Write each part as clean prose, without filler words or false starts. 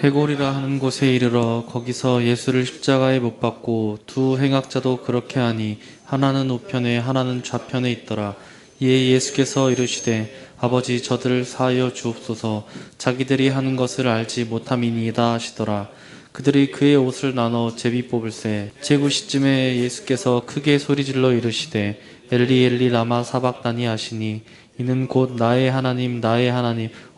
회골이라 하는 곳에 이르러 거기서 예수를 십자가에 못 박고 두 행악자도 그렇게 하니 하나는 우편에 하나는 좌편에 있더라. 이에 예수께서 이르시되 아버지 저들을 사하여 주옵소서 자기들이 하는 것을 알지 못함이니이다 하시더라. 그들이 그의 옷을 나눠 제비 뽑을새 제9시쯤에 예수께서 크게 소리질러 이르시되 엘리 엘리 라마 사박다니 하시니 이는 곧 나의 하나님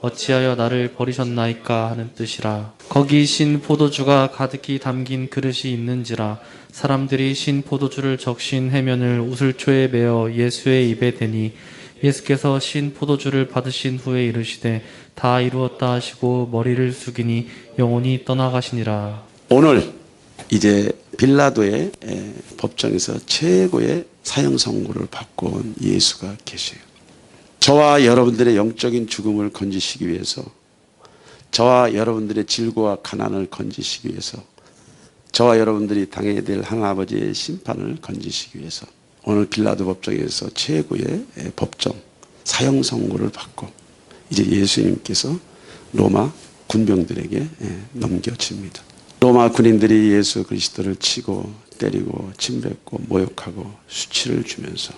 어찌하여 나를 버리셨나이까 하는 뜻이라. 거기 신 포도주가 가득히 담긴 그릇이 있는지라. 사람들이 신 포도주를 적신 해면을 우슬초에 메어 예수의 입에 대니 예수께서 신 포도주를 받으신 후에 이르시되 다 이루었다 하시고 머리를 숙이니 영혼이 떠나가시니라. 오늘 이제 빌라도의 법정에서 최고의 사형 선고를 받고 온 예수가 계세요. 저와 여러분들의 영적인 죽음을 건지시기 위해서, 저와 여러분들의 질고와 가난을 건지시기 위해서, 저와 여러분들이 당해야 될 하나님 아버지의 심판을 건지시기 위해서 오늘 빌라도 법정에서 최고의 법정 사형 선고를 받고 이제 예수님께서 로마 군병들에게 넘겨집니다. 로마 군인들이 예수 그리스도를 치고 때리고 침뱉고 모욕하고 수치를 주면서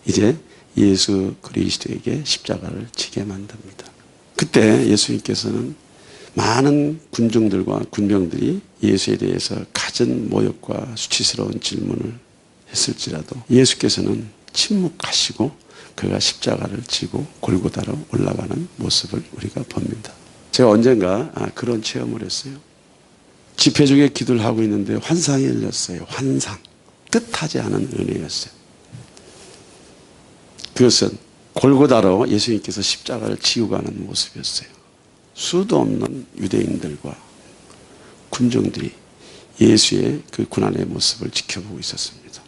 이제 예수 그리스도에게 십자가를 지게 만듭니다. 그때 예수님께서는 많은 군중들과 군병들이 예수에 대해서 갖은 모욕과 수치스러운 질문을 했을지라도 예수께서는 침묵하시고 그가 십자가를 지고 골고다로 올라가는 모습을 우리가 봅니다. 제가 언젠가 그런 체험을 했어요. 집회 중에 기도를 하고 있는데 환상이 열렸어요. 환상. 뜻하지 않은 은혜였어요. 그것은 골고다로 예수님께서 십자가를 지고 가는 모습이었어요. 수도 없는 유대인들과 군중들이 예수의 그 고난의 모습을 지켜보고 있었습니다.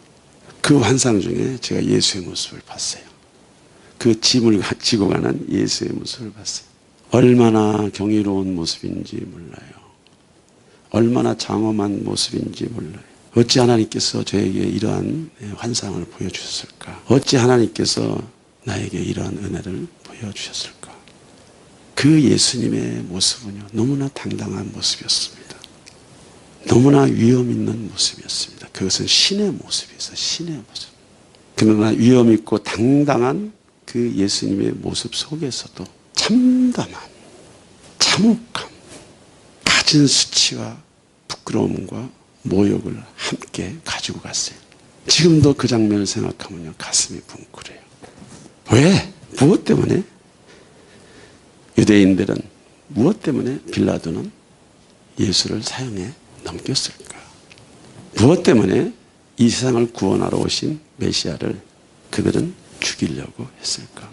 그 환상 중에 제가 예수의 모습을 봤어요. 그 짐을 지고 가는 예수의 모습을 봤어요. 얼마나 경이로운 모습인지 몰라요. 얼마나 장엄한 모습인지 몰라요. 어찌 하나님께서 저에게 이러한 환상을 보여주셨을까? 어찌 하나님께서 나에게 이러한 은혜를 보여주셨을까? 그 예수님의 모습은요, 너무나 당당한 모습이었습니다. 너무나 위험 있는 모습이었습니다. 그것은 신의 모습이었어요. 신의 모습. 그러나 위험 있고 당당한 그 예수님의 모습 속에서도 참담한 참혹함, 가진 수치와 부끄러움과 모욕을 함께 가지고 갔어요. 지금도 그 장면을 생각하면요, 가슴이 뭉클해요. 왜? 무엇 때문에? 유대인들은 무엇 때문에 빌라도는 예수를 사형에 넘겼을까? 무엇 때문에 이 세상을 구원하러 오신 메시아를 그들은 죽이려고 했을까?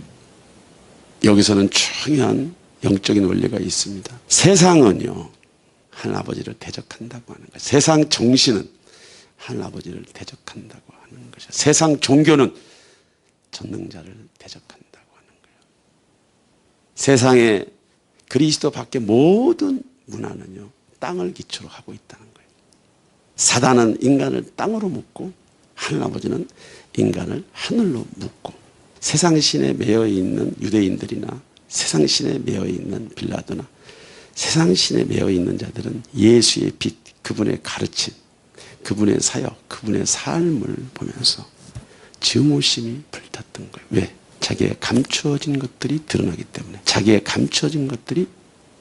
여기서는 중요한 영적인 원리가 있습니다. 세상은요, 하나님 아버지를 대적한다고 하는 거예요. 세상 정신은 하나님 아버지를 대적한다고 하는 것이죠. 세상 종교는 전능자를 대적한다고 하는 거예요. 세상에 그리스도 밖에 모든 문화는요, 땅을 기초로 하고 있다는 거예요. 사단은 인간을 땅으로 묶고 하나님 아버지는 인간을 하늘로 묶고, 세상 신에 매여 있는 유대인들이나 세상 신에 매여 있는 빌라도나 세상 신에 매여 있는 자들은 예수의 빛, 그분의 가르침, 그분의 사역, 그분의 삶을 보면서 증오심이 불탔던 거예요. 왜? 자기의 감추어진 것들이 드러나기 때문에, 자기의 감추어진 것들이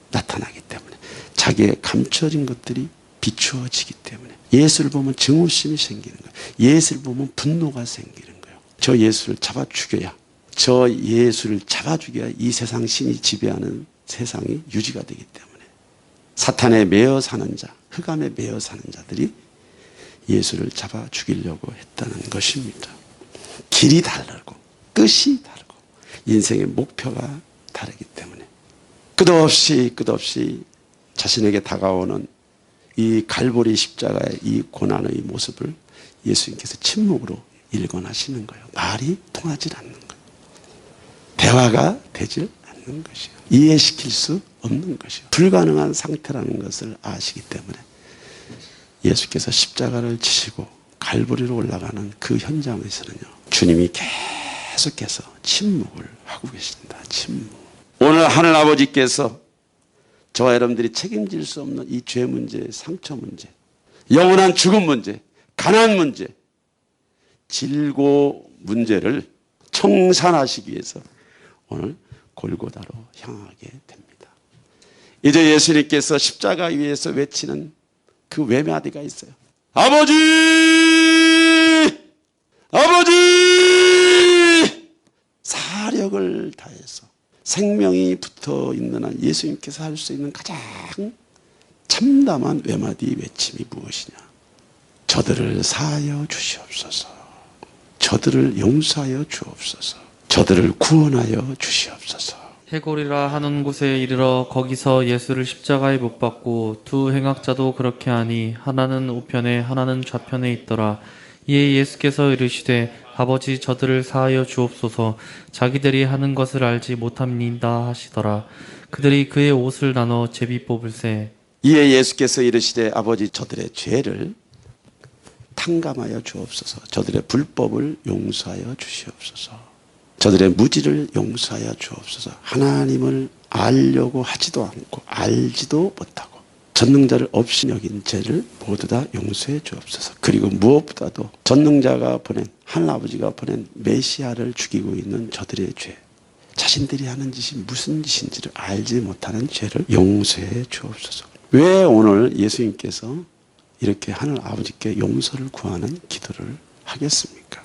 나타나기 때문에, 자기의 감추어진 것들이 비추어지기 때문에 예수를 보면 증오심이 생기는 거예요. 예수를 보면 분노가 생기는 거예요. 저 예수를 잡아 죽여야, 저 예수를 잡아 죽여야 이 세상 신이 지배하는 세상이 유지가 되기 때문에 사탄에 매여 사는 자, 흑암에 매여 사는 자들이 예수를 잡아 죽이려고 했다는 것입니다. 길이 다르고 끝이 다르고 인생의 목표가 다르기 때문에 끝없이 자신에게 다가오는 이 갈보리 십자가의 이 고난의 모습을 예수님께서 침묵으로 일관하시는 거예요. 말이 통하지 않는 거예요. 대화가 되질 않는 것이에요. 이해시킬 수 없는 것이에요. 불가능한 상태라는 것을 아시기 때문에 예수께서 십자가를 지시고 갈보리로 올라가는 그 현장에서는요, 주님이 계속해서 침묵을 하고 계신다. 침묵. 오늘 하늘 아버지께서 저와 여러분들이 책임질 수 없는 이 죄 문제, 상처 문제, 영원한 죽음 문제, 가난 문제, 질고 문제를 청산하시기 위해서 오늘 골고다로 향하게 됩니다. 이제 예수님께서 십자가 위에서 외치는 그 외마디가 있어요. 아버지! 아버지! 사력을 다해서 생명이 붙어 있는 한 예수님께서 할 수 있는 가장 참담한 외마디 외침이 무엇이냐? 저들을 사하여 주시옵소서. 저들을 용서하여 주옵소서. 저들을 구원하여 주시옵소서. 해골이라 하는 곳에 이르러 거기서 예수를 십자가에 못 박고 두 행악자도 그렇게 하니 하나는 우편에 하나는 좌편에 있더라. 이에 예수께서 이르시되 아버지 저들을 사하여 주옵소서. 자기들이 하는 것을 알지 못함이니이다 하시더라. 그들이 그의 옷을 나눠 제비 뽑을세. 이에 예수께서 이르시되 아버지 저들의 죄를 탕감하여 주옵소서. 저들의 불법을 용서하여 주시옵소서. 저들의 무지를 용서하여 주옵소서. 하나님을 알려고 하지도 않고 알지도 못하고 전능자를 없이 여긴 죄를 모두 다 용서해 주옵소서. 그리고 무엇보다도 전능자가 보낸 하나아버지가 보낸 메시아를 죽이고 있는 저들의 죄, 자신들이 하는 짓이 무슨 짓인지를 알지 못하는 죄를 용서해 주옵소서. 왜 오늘 예수님께서 이렇게 하늘 아버지께 용서를 구하는 기도를 하겠습니까?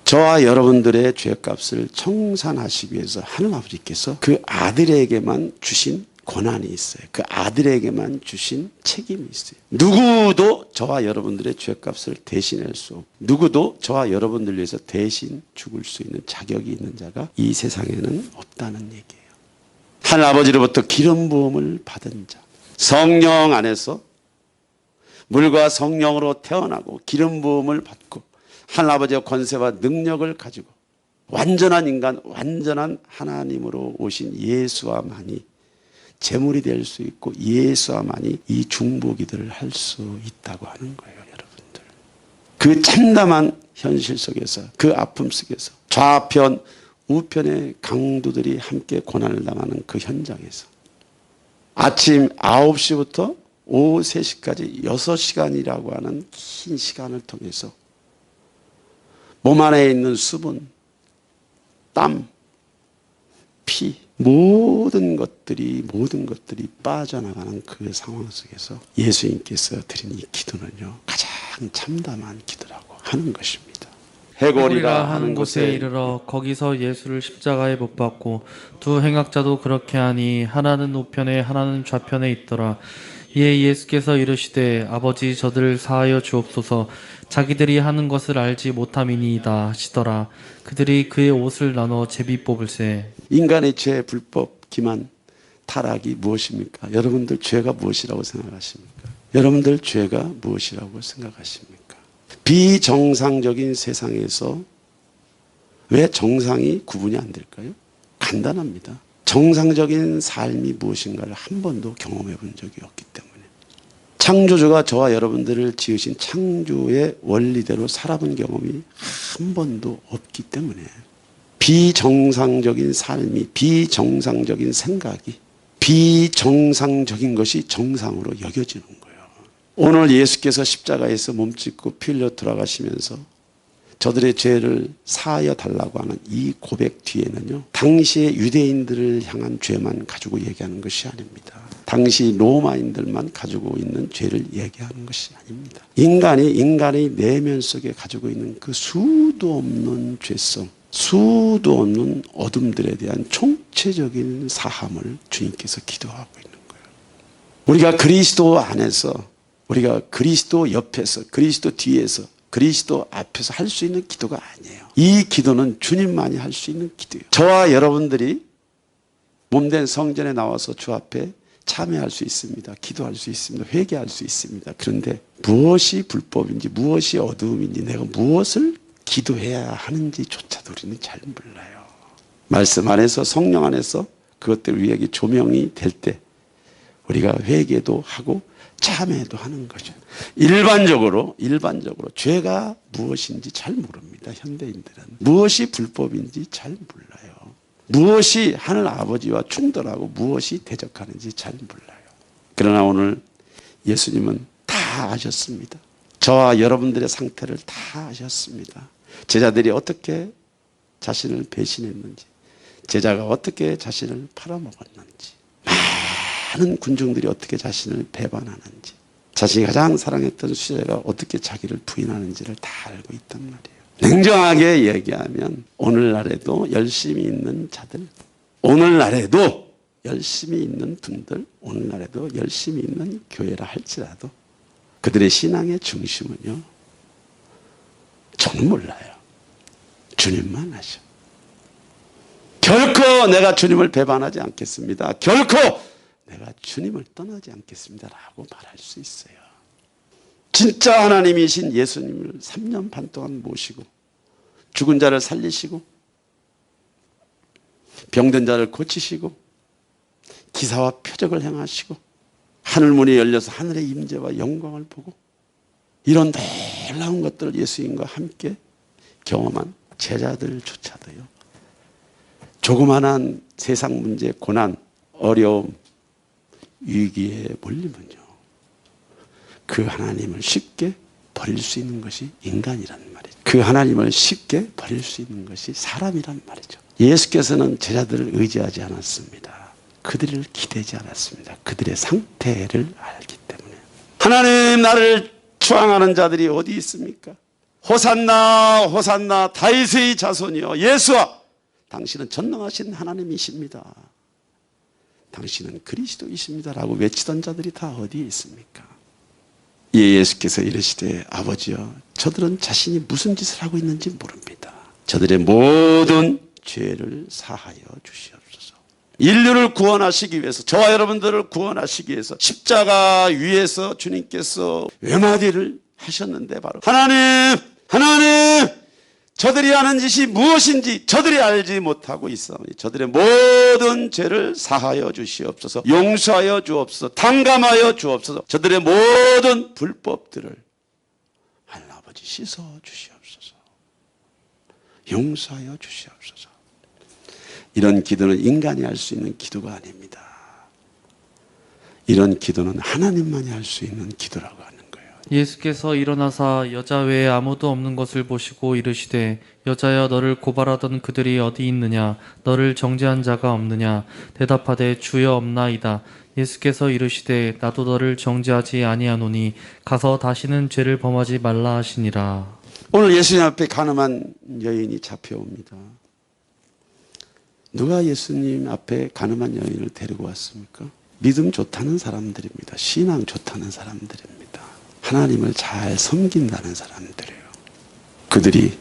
저와 여러분들의 죄값을 청산하시기 위해서 하늘 아버지께서 그 아들에게만 주신 권한이 있어요. 그 아들에게만 주신 책임이 있어요. 누구도 저와 여러분들의 죄값을 대신할 수 없고 누구도 저와 여러분들 위해서 대신 죽을 수 있는 자격이 있는 자가 이 세상에는 없다는 얘기예요. 하늘 아버지로부터 기름 부음을 받은 자, 성령 안에서 물과 성령으로 태어나고 기름 부음을 받고 하늘 아버지의 권세와 능력을 가지고 완전한 인간, 완전한 하나님으로 오신 예수와만이 제물이 될 수 있고 예수와만이 이 중보기도를 할 수 있다고 하는 거예요, 여러분들. 그 참담한 현실 속에서, 그 아픔 속에서 좌편, 우편의 강도들이 함께 고난을 당하는 그 현장에서 아침 9시부터 오후 3시까지 6시간이라고 하는 긴 시간을 통해서 몸 안에 있는 수분, 땀, 피, 모든 것들이 빠져나가는 그 상황 속에서 예수님께서 드린 이 기도는요, 가장 참담한 기도라고 하는 것입니다. 해골이라 하는 곳에 이르러 거기서 예수를 십자가에 못 박고 두 행악자도 그렇게 하니 하나는 우편에 하나는 좌편에 있더라. 이에 예수께서 이르시되 아버지 저들을 사하여 주옵소서. 자기들이 하는 것을 알지 못함이니이다 하시더라. 그들이 그의 옷을 나눠 제비 뽑을세. 인간의 죄, 불법, 기만, 타락이 무엇입니까? 여러분들 죄가 무엇이라고 생각하십니까? 여러분들 죄가 무엇이라고 생각하십니까? 비정상적인 세상에서 왜 정상이 구분이 안 될까요? 간단합니다. 정상적인 삶이 무엇인가를 한 번도 경험해 본 적이 없기 때문에. 창조주가 저와 여러분들을 지으신 창조의 원리대로 살아본 경험이 한 번도 없기 때문에 비정상적인 삶이, 비정상적인 생각이, 비정상적인 것이 정상으로 여겨지는 거예요. 오늘 예수께서 십자가에서 몸짓고 피 흘려 돌아가시면서 저들의 죄를 사하여 달라고 하는 이 고백 뒤에는요, 당시의 유대인들을 향한 죄만 가지고 얘기하는 것이 아닙니다. 당시 로마인들만 가지고 있는 죄를 얘기하는 것이 아닙니다. 인간의 내면 속에 가지고 있는 그 수도 없는 죄성, 수도 없는 어둠들에 대한 총체적인 사함을 주님께서 기도하고 있는 거예요. 우리가 그리스도 안에서, 우리가 그리스도 옆에서, 그리스도 뒤에서, 그리스도 앞에서 할 수 있는 기도가 아니에요. 이 기도는 주님만이 할 수 있는 기도예요. 저와 여러분들이 몸된 성전에 나와서 주 앞에 참여할 수 있습니다. 기도할 수 있습니다. 회개할 수 있습니다. 그런데 무엇이 불법인지, 무엇이 어두움인지, 내가 무엇을 기도해야 하는지조차도 우리는 잘 몰라요. 말씀 안에서, 성령 안에서 그것들 우리에게 조명이 될 때 우리가 회개도 하고 참회도 하는 거죠. 일반적으로 죄가 무엇인지 잘 모릅니다. 현대인들은. 무엇이 불법인지 잘 몰라요. 무엇이 하늘 아버지와 충돌하고 무엇이 대적하는지 잘 몰라요. 그러나 오늘 예수님은 다 아셨습니다. 저와 여러분들의 상태를 다 아셨습니다. 제자들이 어떻게 자신을 배신했는지, 제자가 어떻게 자신을 팔아먹었는지, 많은 군중들이 어떻게 자신을 배반하는지, 자신이 가장 사랑했던 수제가 어떻게 자기를 부인하는지를 다 알고 있단 말이에요. 냉정하게 얘기하면 오늘날에도 열심히 있는 자들, 오늘날에도 열심히 있는 분들, 오늘날에도 열심히 있는 교회라 할지라도 그들의 신앙의 중심은요, 저는 몰라요. 주님만 아셔. 결코 내가 주님을 배반하지 않겠습니다. 결코 내가 주님을 떠나지 않겠습니다. 라고 말할 수 있어요. 진짜 하나님이신 예수님을 3년 반 동안 모시고 죽은 자를 살리시고 병든 자를 고치시고 기사와 표적을 행하시고 하늘문이 열려서 하늘의 임재와 영광을 보고 이런 놀라운 것들을 예수님과 함께 경험한 제자들조차도요, 조그만한 세상 문제, 고난, 어려움, 위기에 몰리면요, 그 하나님을 쉽게 버릴 수 있는 것이 인간이란 말이죠. 그 하나님을 쉽게 버릴 수 있는 것이 사람이란 말이죠. 예수께서는 제자들을 의지하지 않았습니다. 그들을 기대지 않았습니다. 그들의 상태를 알기 때문에. 하나님, 나를 추앙하는 자들이 어디 있습니까? 호산나 호산나 다윗의 자손이여 예수아, 당신은 전능하신 하나님이십니다. 당신은 그리스도이십니다. 라고 외치던 자들이 다 어디에 있습니까? 예수께서 이르시되 아버지여, 저들은 자신이 무슨 짓을 하고 있는지 모릅니다. 저들의 모든 죄를 사하여 주시옵소서. 인류를 구원하시기 위해서, 저와 여러분들을 구원하시기 위해서 십자가 위에서 주님께서 외마디를 하셨는데, 바로 하나님 저들이 하는 짓이 무엇인지 저들이 알지 못하고 있사오니 저들의 모든 죄를 사하여 주시옵소서. 용서하여 주옵소서. 탕감하여 주옵소서. 저들의 모든 불법들을 하나님 아버지 씻어 주시옵소서. 용서하여 주시옵소서. 이런 기도는 인간이 할 수 있는 기도가 아닙니다. 이런 기도는 하나님만이 할 수 있는 기도라고 하는 거예요. 예수께서 일어나사 여자 외에 아무도 없는 것을 보시고 이르시되 여자여, 너를 고발하던 그들이 어디 있느냐? 너를 정죄한 자가 없느냐? 대답하되 주여, 없나이다. 예수께서 이르시되 나도 너를 정죄하지 아니하노니 가서 다시는 죄를 범하지 말라 하시니라. 오늘 예수님 앞에 가늠한 여인이 잡혀옵니다. 누가 예수님 앞에 가늠한 여인을 데리고 왔습니까? 믿음 좋다는 사람들입니다. 신앙 좋다는 사람들입니다. 하나님을 잘 섬긴다는 사람들이에요. 그들이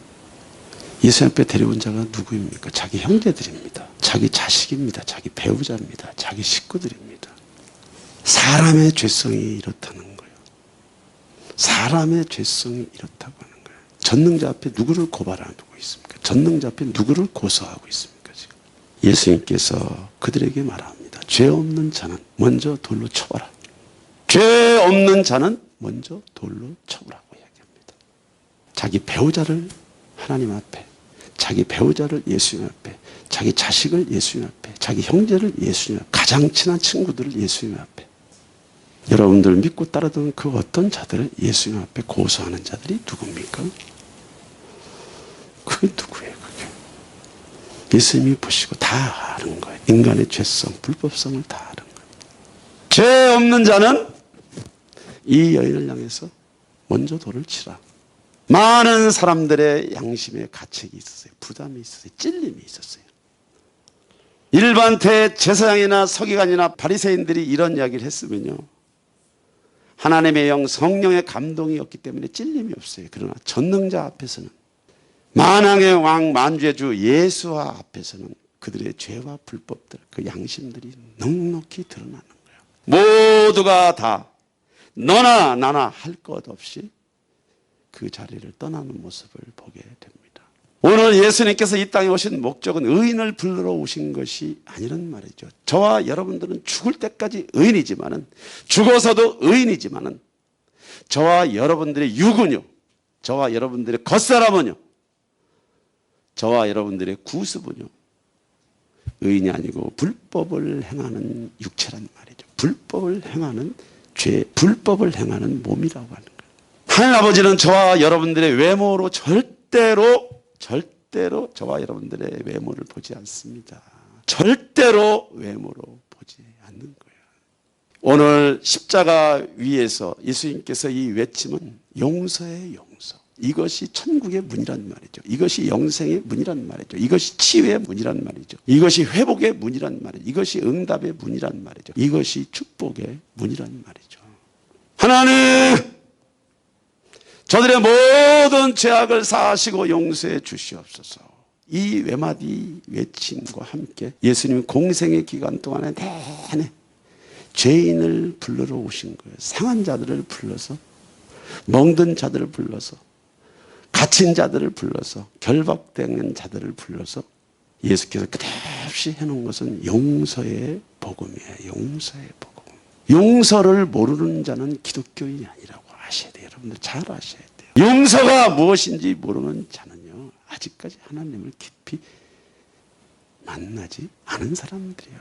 예수 앞에 데려온 자가 누구입니까? 자기 형제들입니다. 자기 자식입니다. 자기 배우자입니다. 자기 식구들입니다. 사람의 죄성이 이렇다는 거예요. 사람의 죄성이 이렇다고 하는 거예요. 전능자 앞에 누구를 고발하고 있습니까? 전능자 앞에 누구를 고소하고 있습니까? 지금 예수님께서 그들에게 말합니다. 죄 없는 자는 먼저 돌로 쳐봐라. 죄 없는 자는 먼저 돌로 쳐보라고 이야기합니다. 자기 배우자를 하나님 앞에, 자기 배우자를 예수님 앞에, 자기 자식을 예수님 앞에, 자기 형제를 예수님 앞에, 가장 친한 친구들을 예수님 앞에, 여러분들 믿고 따르던 그 어떤 자들을 예수님 앞에 고소하는 자들이 누굽니까? 그게 누구예요? 그게 예수님이 보시고 다 아는 거예요. 인간의 죄성, 불법성을 다 아는 거예요. 죄 없는 자는 이 여인을 향해서 먼저 돌을 치라. 많은 사람들의 양심에 가책이 있었어요. 부담이 있었어요. 찔림이 있었어요. 일반 대제사장이나 서기관이나 바리새인들이 이런 이야기를 했으면요, 하나님의 영, 성령의 감동이 없기 때문에 찔림이 없어요. 그러나 전능자 앞에서는, 만왕의 왕 만주의 주 예수와 앞에서는 그들의 죄와 불법들, 그 양심들이 넉넉히 드러나는 거예요. 모두가 다 너나 나나 할 것 없이 그 자리를 떠나는 모습을 보게 됩니다. 오늘 예수님께서 이 땅에 오신 목적은 의인을 불러러 오신 것이 아니란 말이죠. 저와 여러분들은 죽을 때까지 의인이지만은, 죽어서도 의인이지만은, 저와 여러분들의 육은요, 저와 여러분들의 겉사람은요, 저와 여러분들의 구습은요, 의인이 아니고 불법을 행하는 육체란 말이죠. 불법을 행하는 죄, 불법을 행하는 몸이라고 하는 거예요. 하나님 아버지는 저와 여러분들의 외모로 절대로 저와 여러분들의 외모를 보지 않습니다. 절대로 외모로 보지 않는 거예요. 오늘 십자가 위에서 예수님께서 이 외침은 용서의 용서. 이것이 천국의 문이란 말이죠. 이것이 영생의 문이란 말이죠. 이것이 치유의 문이란 말이죠. 이것이 회복의 문이란 말이죠. 이것이 응답의 문이란 말이죠. 이것이 축복의 문이란 말이죠. 하나님, 저들의 모든 죄악을 사하시고 용서해 주시옵소서. 이 외마디 외침과 함께 예수님이 공생의 기간 동안에 내내 죄인을 불러러 오신 거예요. 상한 자들을 불러서, 멍든 자들을 불러서, 갇힌 자들을 불러서, 결박된 자들을 불러서 예수께서 끝없이 해놓은 것은 용서의 복음이에요. 용서의 복음. 용서를 모르는 자는 기독교인이 아니라고 아셔야 돼요. 여러분들 잘 아셔야 돼요. 용서가 무엇인지 모르는 자는요, 아직까지 하나님을 깊이 만나지 않은 사람들이에요.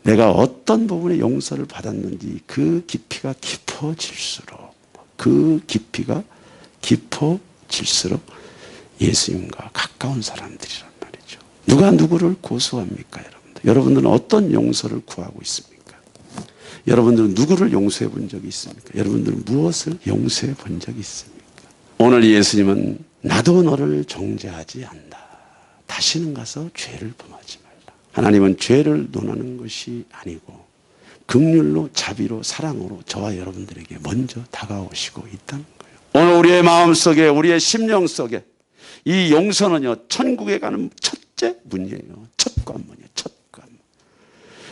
내가 어떤 부분에 용서를 받았는지 그 깊이가 깊어질수록, 그 깊이가 깊어질수록 예수님과 가까운 사람들이란 말이죠. 누가 누구를 고소합니까, 여러분들? 여러분들은 어떤 용서를 구하고 있습니까? 여러분들은 누구를 용서해 본 적이 있습니까? 여러분들은 무엇을 용서해 본 적이 있습니까? 오늘 예수님은 나도 너를 정죄하지 않는다. 다시는 가서 죄를 범하지 말라. 하나님은 죄를 논하는 것이 아니고 긍휼로, 자비로, 사랑으로 저와 여러분들에게 먼저 다가오시고 있다는 거예요. 오늘 우리의 마음속에, 우리의 심령 속에 이 용서는요, 천국에 가는 첫째 문이에요. 첫 관문이에요. 첫 관문.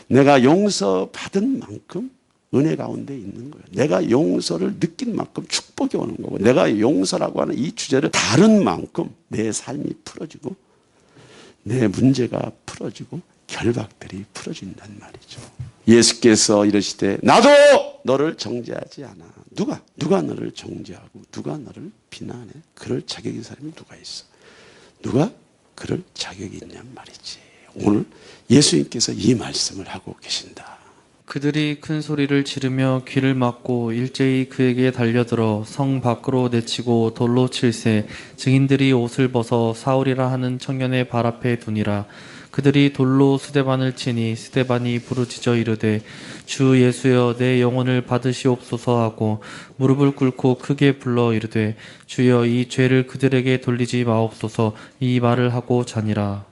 내가 용서받은 만큼 은혜 가운데 있는 거예요. 내가 용서를 느낀 만큼 축복이 오는 거고, 내가 용서라고 하는 이 주제를 다룬 만큼 내 삶이 풀어지고, 내 문제가 풀어지고, 결박들이 풀어진단 말이죠. 예수께서 이러시되 나도 너를 정죄하지 않아. 누가 너를 정죄하고 누가 너를 비난해? 그럴 자격인 사람이 누가 있어? 누가 그럴 자격이 있냔 말이지. 오늘 예수님께서 이 말씀을 하고 계신다. 그들이 큰 소리를 지르며 귀를 막고 일제히 그에게 달려들어 성 밖으로 내치고 돌로 칠세 증인들이 옷을 벗어 사울이라 하는 청년의 발 앞에 두니라. 그들이 돌로 스데반을 치니 스데반이 부르짖어 이르되 주 예수여 내 영혼을 받으시옵소서 하고 무릎을 꿇고 크게 불러 이르되 주여 이 죄를 그들에게 돌리지 마옵소서. 이 말을 하고 자니라.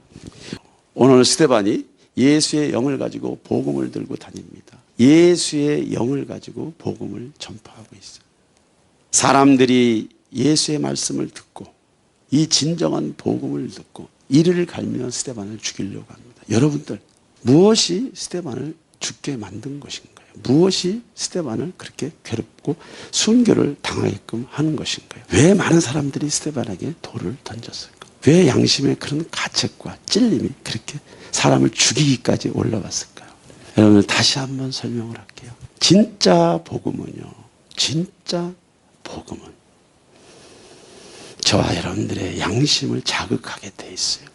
오늘 스데반이 예수의 영을 가지고 복음을 들고 다닙니다. 예수의 영을 가지고 복음을 전파하고 있어요. 사람들이 예수의 말씀을 듣고 이 진정한 복음을 듣고 이를 갈며 스데반을 죽이려고 합니다. 여러분들, 무엇이 스데반을 죽게 만든 것인가요? 무엇이 스데반을 그렇게 괴롭고 순교를 당하게끔 하는 것인가요? 왜 많은 사람들이 스데반에게 돌을 던졌을까? 왜 양심의 그런 가책과 찔림이 그렇게 사람을 죽이기까지 올라갔을까요? 여러분, 다시 한번 설명을 할게요. 진짜 복음은요, 진짜 복음은 저와 여러분들의 양심을 자극하게 돼 있어요.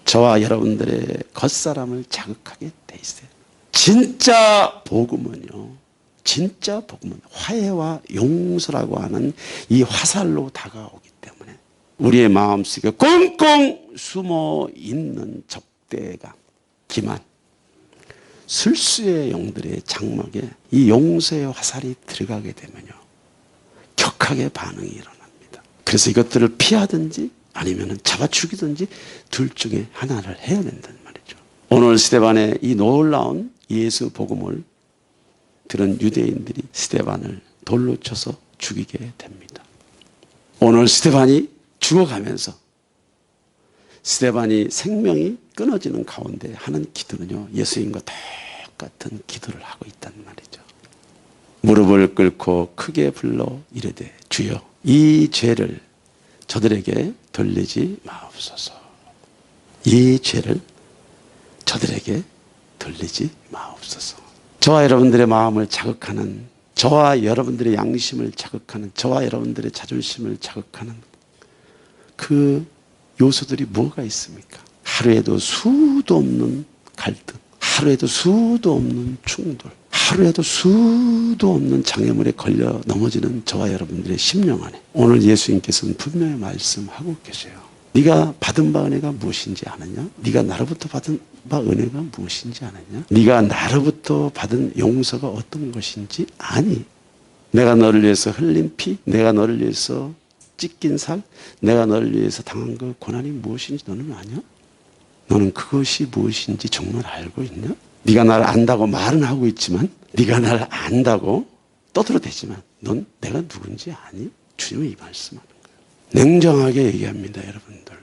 저와 여러분들의 겉사람을 자극하게 돼 있어요. 진짜 복음은요, 진짜 복음은 화해와 용서라고 하는 이 화살로 다가오기 때문에 우리의 마음속에 꽁꽁 숨어 있는 적대감, 기만, 술수의 영들의 장막에 이 용서의 화살이 들어가게 되면요, 격하게 반응이 일어납니다. 그래서 이것들을 피하든지 아니면 잡아 죽이든지 둘 중에 하나를 해야 된다는 말이죠. 오늘 스데반의 이 놀라운 예수 복음을 들은 유대인들이 스데반을 돌로 쳐서 죽이게 됩니다. 오늘 스데반이 죽어가면서 스데반이 생명이 끊어지는 가운데 하는 기도는요, 예수님과 똑같은 기도를 하고 있다는 말이죠. 무릎을 꿇고 크게 불러 이르되 주여 이 죄를 저들에게 돌리지 마옵소서. 이 죄를 저들에게 돌리지 마옵소서. 저와 여러분들의 마음을 자극하는, 저와 여러분들의 양심을 자극하는, 저와 여러분들의 자존심을 자극하는 그 요소들이 뭐가 있습니까? 하루에도 수도 없는 갈등, 하루에도 수도 없는 충돌, 하루에도 수도 없는 장애물에 걸려 넘어지는 저와 여러분들의 심령 안에 오늘 예수님께서는 분명히 말씀하고 계세요. 네가 받은 바 은혜가 무엇인지 아느냐? 네가 나로부터 받은 바 은혜가 무엇인지 아느냐? 네가 나로부터 받은 용서가 어떤 것인지 아니? 내가 너를 위해서 흘린 피, 내가 너를 위해서 찢긴 살, 내가 너를 위해서 당한 그 고난이 무엇인지 너는 아냐? 너는 그것이 무엇인지 정말 알고 있냐? 네가 나를 안다고 말은 하고 있지만, 네가 나를 안다고 떠들어대지만 넌 내가 누군지 아니? 주님이 이 말씀하는 거예요. 냉정하게 얘기합니다, 여러분들.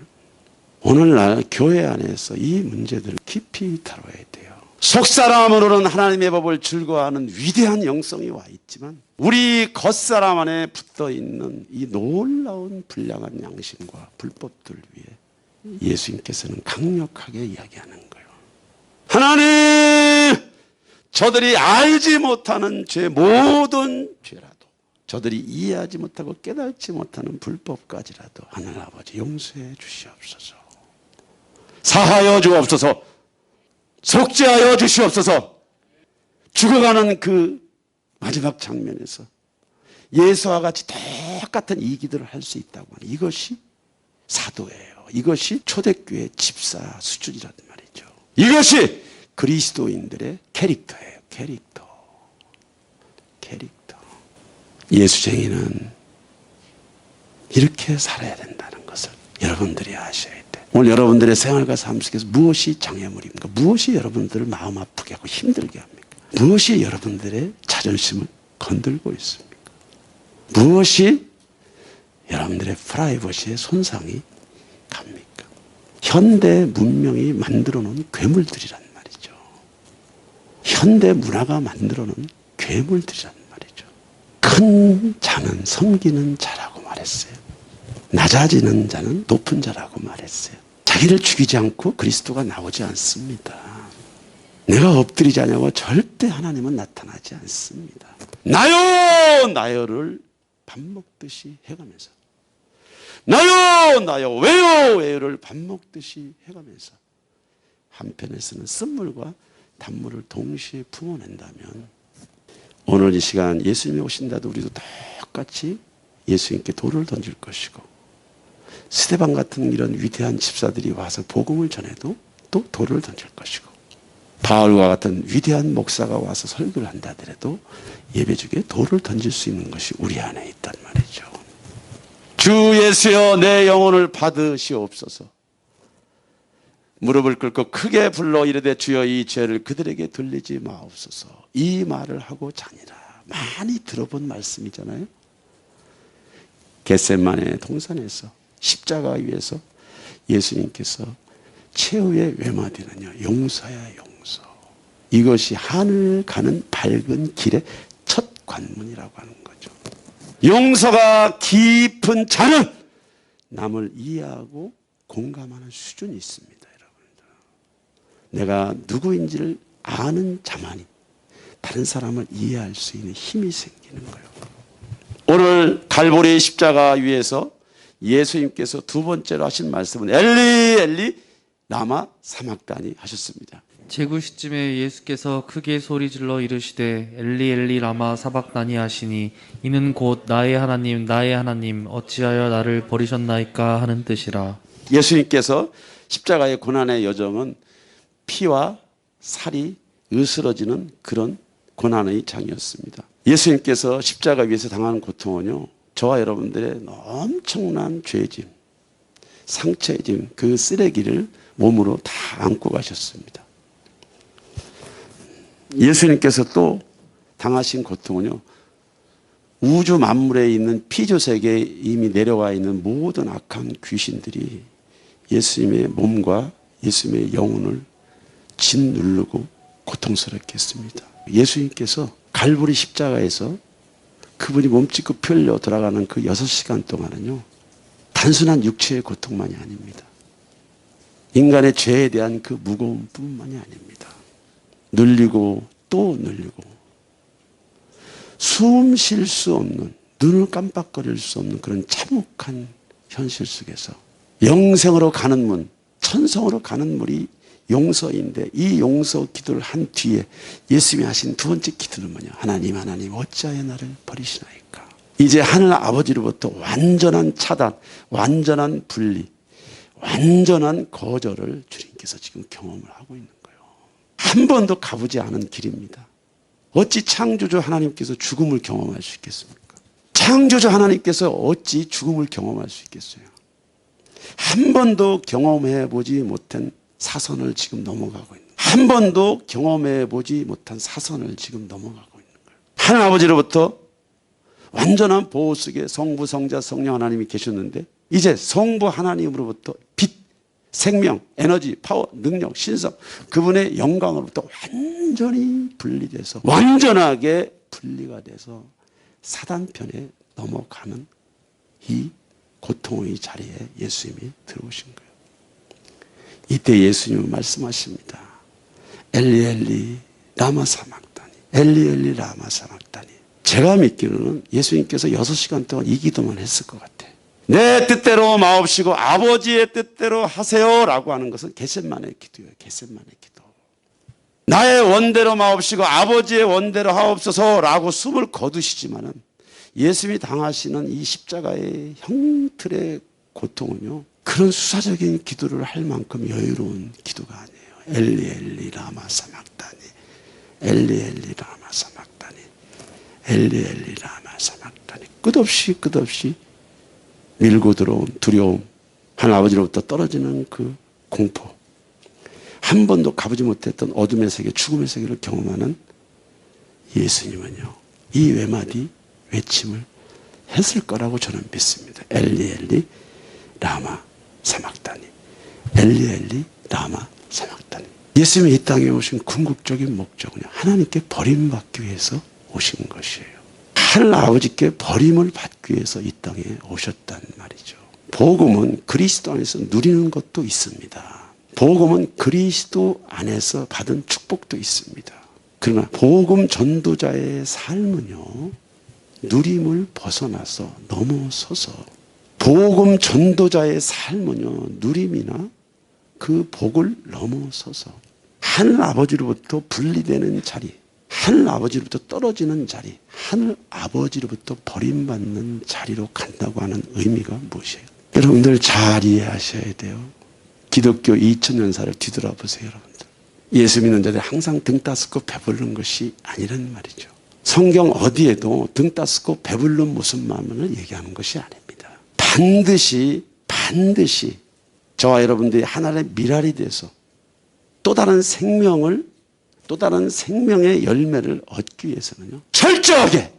오늘날 교회 안에서 이 문제들을 깊이 다뤄야 돼요. 속사람으로는 하나님의 법을 즐거워하는 위대한 영성이 와 있지만 우리 겉사람 안에 붙어있는 이 놀라운 불량한 양심과 불법들 위해 예수님께서는 강력하게 이야기하는 거예요. 하나님, 저들이 알지 못하는 죄 모든 죄라도, 저들이 이해하지 못하고 깨닫지 못하는 불법까지라도 하늘 아버지 용서해 주시옵소서. 사하여 주옵소서. 속죄하여 주시옵소서. 죽어가는 그 마지막 장면에서 예수와 같이 똑같은 이 기도를 할 수 있다고 하는 이것이 사도예요. 이것이 초대교회 집사 수준이란 말이죠. 이것이 그리스도인들의 캐릭터예요. 캐릭터. 예수쟁이는 이렇게 살아야 된다는 것을 여러분들이 아셔야 돼요. 오늘 여러분들의 생활과 삶 속에서 무엇이 장애물입니까? 무엇이 여러분들을 마음 아프게 하고 힘들게 합니까? 무엇이 여러분들의 자존심을 건들고 있습니까? 무엇이 여러분들의 프라이버시의 손상이 갑니까? 현대 문명이 만들어 놓은 괴물들이란 말이죠. 현대 문화가 만들어 놓은 괴물들이란 말이죠. 큰 자는 섬기는 자라고 말했어요. 낮아지는 자는 높은 자라고 말했어요. 자기를 죽이지 않고 그리스도가 나오지 않습니다. 내가 엎드리지 않냐고 절대 하나님은 나타나지 않습니다. 나요 나요를 밥 먹듯이 해가면서, 나요 나요 왜요 왜요를 밥 먹듯이 해가면서 한편에서는 쓴물과 단물을 동시에 품어낸다면 오늘 이 시간 예수님이 오신다도 우리도 똑같이 예수님께 돌을 던질 것이고, 스데반 같은 이런 위대한 집사들이 와서 복음을 전해도 또 돌을 던질 것이고, 바울과 같은 위대한 목사가 와서 설교를 한다 하더라도 예배중에 돌을 던질 수 있는 것이 우리 안에 있단 말이죠. 주 예수여 내 영혼을 받으시옵소서. 무릎을 꿇고 크게 불러 이르되 주여 이 죄를 그들에게 돌리지 마옵소서. 이 말을 하고 자니라. 많이 들어본 말씀이잖아요. 겟세마네 동산에서 십자가 위에서 예수님께서 최후의 외마디는요, 용서야 용서. 이것이 하늘 가는 밝은 길의 첫 관문이라고 하는 거죠. 용서가 깊은 자는 남을 이해하고 공감하는 수준이 있습니다, 여러분들. 내가 누구인지를 아는 자만이 다른 사람을 이해할 수 있는 힘이 생기는 거예요. 오늘 갈보리 십자가 위에서 예수님께서 두 번째로 하신 말씀은 엘리 엘리 라마 사막다니 하셨습니다. 제구시쯤에 예수께서 크게 소리질러 이르시되 엘리 엘리 라마 사박다니 하시니 이는 곧 나의 하나님 어찌하여 나를 버리셨나이까 하는 뜻이라. 예수님께서 십자가의 고난의 여정은 피와 살이 으스러지는 그런 고난의 장이었습니다. 예수님께서 십자가 위에서 당하는 고통은요, 저와 여러분들의 엄청난 죄짐, 상처의 짐, 그 쓰레기를 몸으로 다 안고 가셨습니다. 예수님께서 또 당하신 고통은요, 우주 만물에 있는 피조세계에 이미 내려와 있는 모든 악한 귀신들이 예수님의 몸과 예수님의 영혼을 짓누르고 고통스럽게 했습니다. 예수님께서 갈보리 십자가에서 그분이 몸짓고 피 흘려 돌아가는 그 6시간 동안은요, 단순한 육체의 고통만이 아닙니다. 인간의 죄에 대한 그 무거움뿐만이 아닙니다. 눌리고 또 눌리고 숨 쉴 수 없는, 눈을 깜빡거릴 수 없는 그런 참혹한 현실 속에서 영생으로 가는 문, 천성으로 가는 문이 용서인데 이 용서 기도를 한 뒤에 예수님이 하신 두 번째 기도는 뭐냐? 하나님 어찌하여 나를 버리시나이까? 이제 하늘 아버지로부터 완전한 차단, 완전한 분리, 완전한 거절을 주님께서 지금 경험을 하고 있는 거예요. 한 번도 가보지 않은 길입니다. 어찌 창조주 하나님께서 죽음을 경험할 수 있겠습니까? 창조주 하나님께서 어찌 죽음을 경험할 수 있겠어요? 한 번도 경험해 보지 못한 사선을 지금 넘어가고 있는 거예요. 한 번도 경험해 보지 못한 사선을 지금 넘어가고 있는 거예요. 하나님 아버지로부터 완전한 보호 속에 성부, 성자, 성령 하나님이 계셨는데 이제 성부 하나님으로부터 빛, 생명, 에너지, 파워, 능력, 신성 그분의 영광으로부터 완전히 분리돼서 완전하게 분리가 돼서 사단편에 넘어가는 이 고통의 자리에 예수님이 들어오신 거예요. 이때 예수님은 말씀하십니다. 엘리 엘리 라마 사막다니, 엘리 엘리 라마 사막다니. 제가 믿기로는 예수님께서 6시간 동안 이 기도만 했을 것 같아요. 내 뜻대로 마옵시고 아버지의 뜻대로 하세요라고 하는 것은 겟세마네 기도예요. 겟세마네 기도. 나의 원대로 마옵시고 아버지의 원대로 하옵소서라고 숨을 거두시지만은 예수님이 당하시는 이 십자가의 형틀의 고통은요, 그런 수사적인 기도를 할 만큼 여유로운 기도가 아니에요. 엘리 엘리 라마 사막다니, 엘리 엘리 라마 사막다니, 엘리 엘리 라마 사막다니. 끝없이 밀고 들어온 두려움, 하나님 아버지로부터 떨어지는 그 공포, 한 번도 가보지 못했던 어둠의 세계, 죽음의 세계를 경험하는 예수님은요, 이 외침을 했을 거라고 저는 믿습니다. 엘리 엘리 라마 사막다니, 엘리 엘리 라마 사막다니. 예수님이 이 땅에 오신 궁극적인 목적은요, 하나님께 버림받기 위해서 오신 것이에요. 하늘 아버지께 버림을 받기 위해서 이 땅에 오셨단 말이죠. 복음은 그리스도 안에서 누리는 것도 있습니다. 복음은 그리스도 안에서 받은 축복도 있습니다. 그러나 복음 전도자의 삶은요, 누림을 벗어나서 넘어서서, 복음 전도자의 삶은요, 누림이나 그 복을 넘어서서 하늘 아버지로부터 분리되는 자리, 하늘 아버지로부터 떨어지는 자리, 하늘 아버지로부터 버림받는 자리로 간다고 하는 의미가 무엇이에요? 여러분들 잘 이해하셔야 돼요. 기독교 2000년사를 뒤돌아보세요. 여러분들, 예수 믿는 자들이 항상 등 따스고 배부른 것이 아니란 말이죠. 성경 어디에도 등 따스고 배부른 모습만을 얘기하는 것이 아닙니다. 반드시 저와 여러분들이 하나님의 미랄이 돼서 또 다른 생명의 열매를 얻기 위해서는요, 철저하게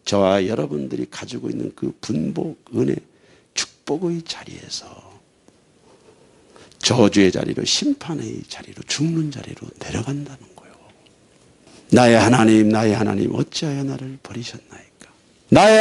저와 여러분들이 가지고 있는 그 분복, 은혜, 축복의 자리에서 저주의 자리로, 심판의 자리로, 죽는 자리로 내려간다는 거예요. 나의 하나님 어찌하여 나를 버리셨나이까? 나의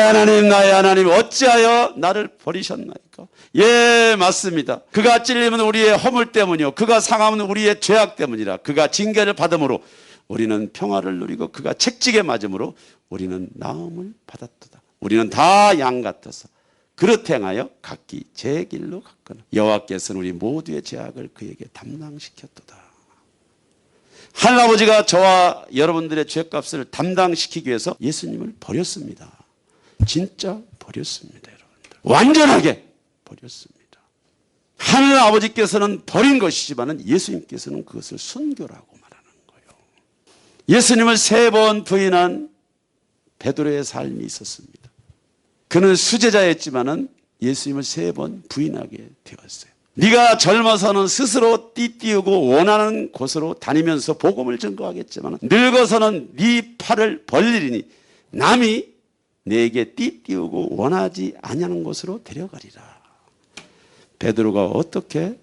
하나님 어찌하여 나를 버리셨나이까? 예, 맞습니다. 그가 찔림은 우리의 허물 때문이요, 그가 상함은 우리의 죄악 때문이라. 그가 징계를 받음으로 우리는 평화를 누리고 그가 책찍에 맞음으로 우리는 나음을 받았도다. 우리는 다 양 같아서 그릇 행하여 각기 제 길로 갔거나 여호와께서는 우리 모두의 죄악을 그에게 담당시켰도다. 하나님아버지가 저와 여러분들의 죄값을 담당시키기 위해서 예수님을 버렸습니다. 진짜 버렸습니다. 여러분들, 완전하게 버렸습니다. 하늘 아버지께서는 버린 것이지만 예수님께서는 그것을 순교라고 말하는 거예요. 예수님을 3번 부인한 베드로의 삶이 있었습니다. 그는 수제자였지만 예수님을 3번 부인하게 되었어요. 네가 젊어서는 스스로 띠띠우고 원하는 곳으로 다니면서 복음을 증거하겠지만 늙어서는 네 팔을 벌리리니 남이 내게 띠띠우고 원하지 아니하는 곳으로 데려가리라. 베드로가 어떻게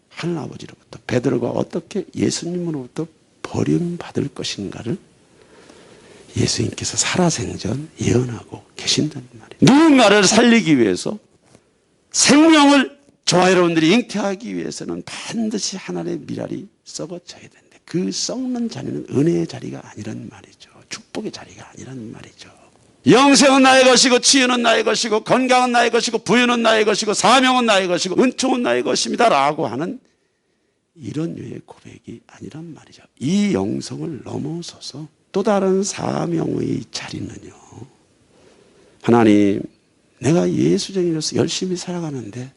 하늘 아버지로부터, 베드로가 어떻게 예수님으로부터 버림받을 것인가를 예수님께서 살아생전 예언하고 계신다는 말이에요. 누군가를 살리기 위해서, 생명을 저와 여러분들이 잉태하기 위해서는 반드시 하나님의 미랄이 썩어져야 되는데, 그 썩는 자리는 은혜의 자리가 아니란 말이죠. 축복의 자리가 아니란 말이죠. 영생은 나의 것이고, 치유는 나의 것이고, 건강은 나의 것이고, 부유는 나의 것이고, 사명은 나의 것이고, 은총은 나의 것입니다 라고 하는 이런 류의 고백이 아니란 말이죠. 이 영성을 넘어서서 또 다른 사명의 자리는요, 하나님, 내가 예수쟁이로서 열심히 살아가는데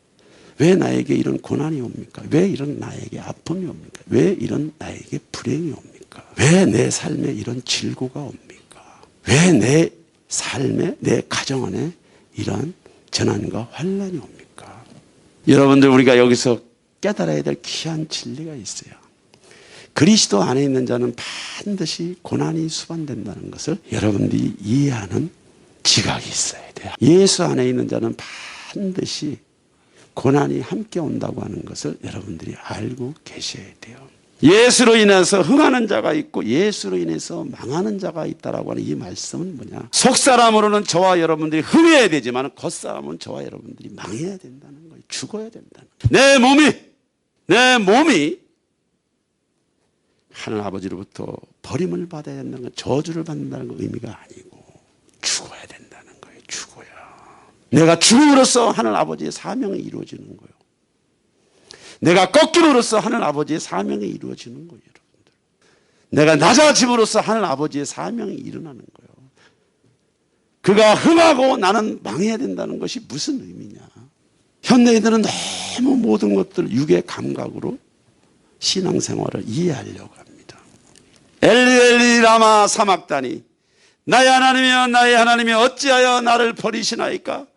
왜 나에게 이런 고난이 옵니까? 왜 이런 나에게 아픔이 옵니까? 왜 이런 나에게 불행이 옵니까? 왜 내 삶에 이런 질고가 옵니까? 왜 내 삶에, 내 가정 안에 이런 재난과 환난이 옵니까? 여러분들, 우리가 여기서 깨달아야 될 귀한 진리가 있어요. 그리스도 안에 있는 자는 반드시 고난이 수반된다는 것을 여러분들이 이해하는 지각이 있어야 돼요. 예수 안에 있는 자는 반드시 고난이 함께 온다고 하는 것을 여러분들이 알고 계셔야 돼요. 예수로 인해서 흥하는 자가 있고 예수로 인해서 망하는 자가 있다라고 하는 이 말씀은 뭐냐? 속사람으로는 저와 여러분들이 흥해야 되지만 겉사람은 저와 여러분들이 망해야 된다는 거예요. 죽어야 된다는 거예요. 내 몸이 하늘 아버지로부터 버림을 받아야 된다는 건, 저주를 받는다는 건 의미가 아니고 죽어야 된다는 거예요. 죽어야. 내가 죽음으로써 하늘 아버지의 사명이 이루어지는 거예요. 내가 꺾임으로써 하늘 아버지의 사명이 이루어지는 거예요. 여러분들. 내가 낮아짐으로써 하늘 아버지의 사명이 일어나는 거예요. 그가 흥하고 나는 망해야 된다는 것이 무슨 의미냐? 현대인들은 너무 모든 것들 육의 감각으로 신앙생활을 이해하려고 합니다. 엘리 라마 사막다니, 나의 하나님이여 나의 하나님이여 어찌하여 나를 버리시나이까?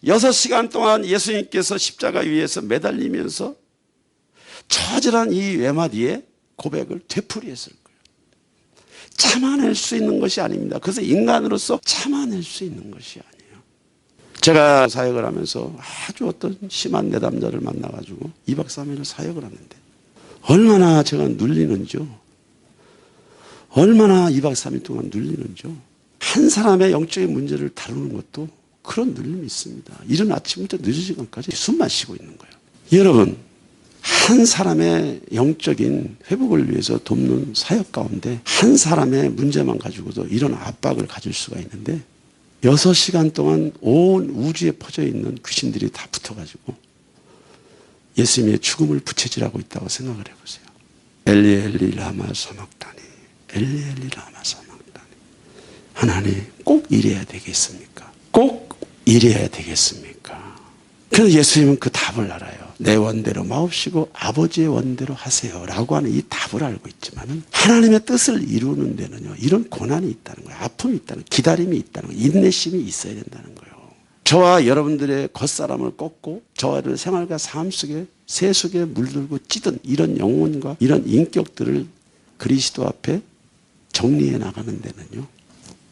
6시간 동안 예수님께서 십자가 위에서 매달리면서 처절한 이 외마디의 고백을 되풀이했을 거예요. 참아낼 수 있는 것이 아닙니다. 그래서 인간으로서 참아낼 수 있는 것이 아니에요. 제가 사역을 하면서 아주 어떤 심한 내담자를 만나가지고 2박 3일을 사역을 하는데 얼마나 제가 눌리는지요. 얼마나 2박 3일 동안 눌리는지요. 한 사람의 영적인 문제를 다루는 것도 그런 눌림이 있습니다. 이른 아침부터 늦은 시간까지 숨 마시고 있는 거예요. 여러분, 한 사람의 영적인 회복을 위해서 돕는 사역 가운데 한 사람의 문제만 가지고도 이런 압박을 가질 수가 있는데 6시간 동안 온 우주에 퍼져 있는 귀신들이 다 붙어가지고 예수님의 죽음을 부채질하고 있다고 생각을 해보세요. 엘리 엘리 라마 사막다니, 엘리 엘리 라마 사막다니. 하나님, 꼭 이래야 되겠습니까? 꼭 이래야 되겠습니까? 그래서 예수님은 그 답을 알아요. 내 원대로 마옵시고 아버지의 원대로 하세요 라고 하는 이 답을 알고 있지만 하나님의 뜻을 이루는 데는요, 이런 고난이 있다는 거예요. 아픔이 있다는 거예요. 기다림이 있다는 거예요. 인내심이 있어야 된다는 거예요. 저와 여러분들의 겉사람을 꺾고 저와 여러분의 생활과 삶 속에 새 속에 물들고 찌든 이런 영혼과 이런 인격들을 그리스도 앞에 정리해 나가는 데는요,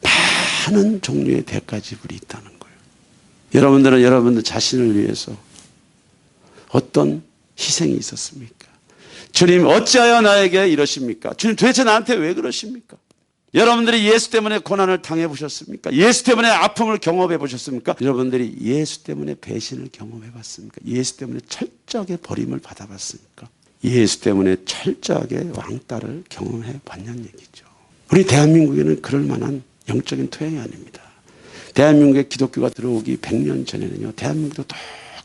많은 종류의 대가 지불이 있다는 거예요. 여러분들은 여러분들 자신을 위해서 어떤 희생이 있었습니까? 주님, 어찌하여 나에게 이러십니까? 주님, 도대체 나한테 왜 그러십니까? 여러분들이 예수 때문에 고난을 당해 보셨습니까? 예수 때문에 아픔을 경험해 보셨습니까? 여러분들이 예수 때문에 배신을 경험해 봤습니까? 예수 때문에 철저하게 버림을 받아 봤습니까? 예수 때문에 철저하게 왕따를 경험해 봤냐는 얘기죠. 우리 대한민국에는 그럴 만한 영적인 토양이 아닙니다. 대한민국에 기독교가 들어오기 100년 전에는요, 대한민국도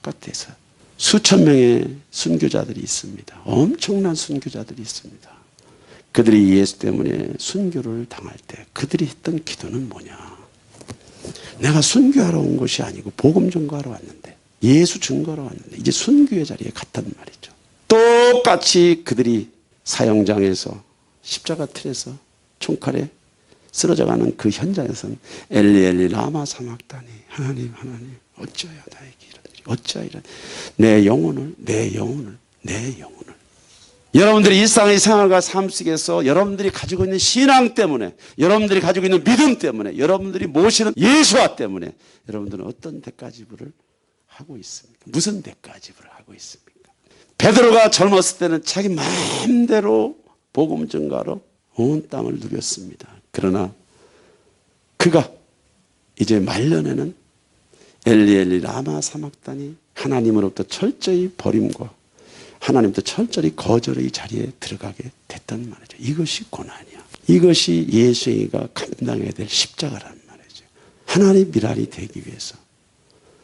똑같아서 수천 명의 순교자들이 있습니다. 엄청난 순교자들이 있습니다. 그들이 예수 때문에 순교를 당할 때 그들이 했던 기도는 뭐냐? 내가 순교하러 온 것이 아니고 복음 전거하러 왔는데, 예수 증거하러 왔는데 이제 순교의 자리에 갔단 말이죠. 똑같이 그들이 사형장에서 십자가 틀에서 총칼에 쓰러져가는 그 현장에서는 엘리 엘리 라마 사막다니, 하나님 하나님 어찌하여 나에게 이런 일이, 어찌하여 이런 내 영혼을 여러분들이 일상의 생활과 삶 속에서 여러분들이 가지고 있는 신앙 때문에, 여러분들이 가지고 있는 믿음 때문에, 여러분들이 모시는 예수와 때문에 여러분들은 어떤 대가 지불을 하고 있습니까? 무슨 대가 지불을 하고 있습니까? 베드로가 젊었을 때는 자기 마음대로 복음 전가로 온 땅을 누렸습니다. 그러나 그가 이제 말년에는 엘리 엘리 라마 사막다니, 하나님으로부터 철저히 버림과 하나님도 철저히 거절의 자리에 들어가게 됐단 말이죠. 이것이 고난이야. 이것이 예수가 감당해야 될 십자가란 말이죠. 하나님 미랄이 되기 위해서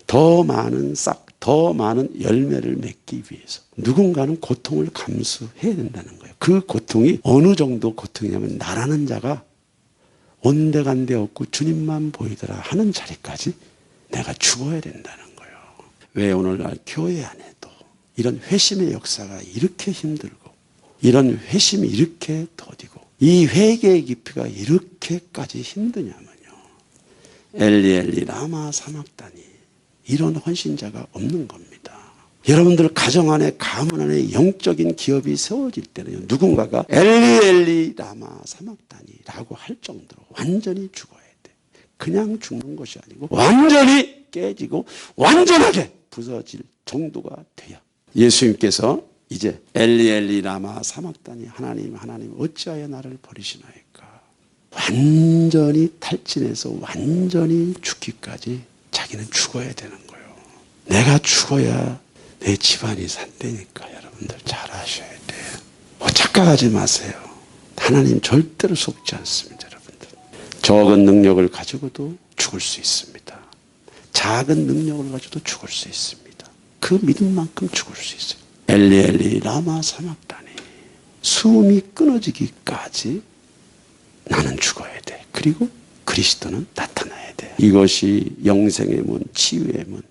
더 많은 싹 더 많은 열매를 맺기 위해서 누군가는 고통을 감수해야 된다는 거예요. 그 고통이 어느 정도 고통이냐면 나라는 자가 온데간데 없고 주님만 보이더라 하는 자리까지 내가 죽어야 된다는 거예요. 왜 오늘날 교회 안에도 이런 회심의 역사가 이렇게 힘들고 이런 회심이 이렇게 더디고 이 회개의 깊이가 이렇게까지 힘드냐면요. 엘리 엘리 라마 사막다니 이런 헌신자가 없는 겁니다. 여러분들 가정 안에 가문 안에 영적인 기업이 세워질 때는요. 누군가가 엘리 엘리 라마 사막다니라고 할 정도로 완전히 죽어야 돼. 그냥 죽는 것이 아니고 완전히 깨지고 완전하게 부서질 정도가 돼요. 예수님께서 이제 엘리 엘리 라마 사막다니 하나님 하나님 어찌하여 나를 버리시나이까 완전히 탈진해서 완전히 죽기까지 자기는 죽어야 되는 거예요. 내가 죽어야 내 집안이 산다니까 여러분들 잘 아셔야 돼요. 착각하지 마세요. 하나님 절대로 속지 않습니다. 여러분들 적은 능력을 가지고도 죽을 수 있습니다. 작은 능력을 가지고도 죽을 수 있습니다. 그 믿음만큼 죽을 수 있어요. 엘리 엘리 라마 사막다니 숨이 끊어지기까지 나는 죽어야 돼. 그리고 그리스도는 나타나야 돼. 이것이 영생의 문, 치유의 문,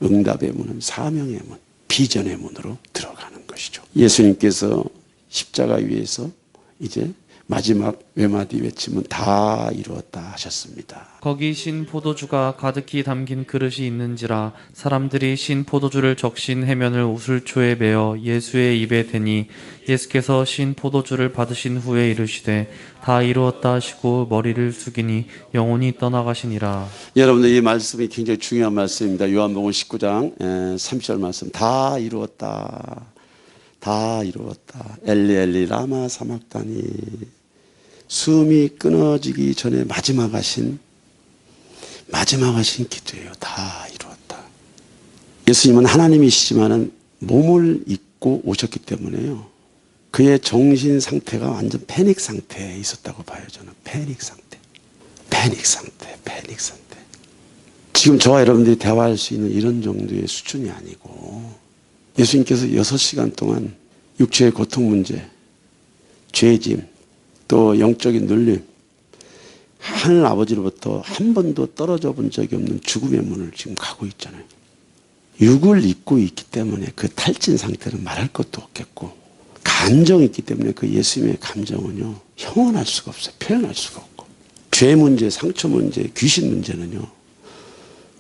응답의 문은 사명의 문, 비전의 문으로 들어가는 것이죠. 예수님께서 십자가 위에서 이제 마지막 외마디 외침은 다 이루었다 하셨습니다. 거기 신 포도주가 가득히 담긴 그릇이 있는지라 사람들이 신 포도주를 적신 해면을 우슬초에 매어 예수의 입에 대니 예수께서 신 포도주를 받으신 후에 이르시되 다 이루었다 하시고 머리를 숙이니 영혼이 떠나가시니라. 여러분들 이 말씀이 굉장히 중요한 말씀입니다. 요한복음 19장 30절 말씀 다 이루었다. 다 이루었다. 엘리 엘리 라마 사막다니 숨이 끊어지기 전에 마지막 하신 기도예요. 다 이루었다. 예수님은 하나님이시지만은 몸을 입고 오셨기 때문에요. 그의 정신 상태가 완전 패닉 상태에 있었다고 봐요. 저는 패닉 상태. 지금 저와 여러분들이 대화할 수 있는 이런 정도의 수준이 아니고 예수님께서 6시간 동안 육체의 고통 문제, 죄짐, 또 영적인 눌림, 하늘 아버지로부터 한 번도 떨어져 본 적이 없는 죽음의 문을 지금 가고 있잖아요. 육을 입고 있기 때문에 그 탈진 상태는 말할 것도 없겠고 감정이 있기 때문에 그 예수님의 감정은요 형언할 수가 없어요. 표현할 수가 없고 죄 문제, 상처 문제, 귀신 문제는요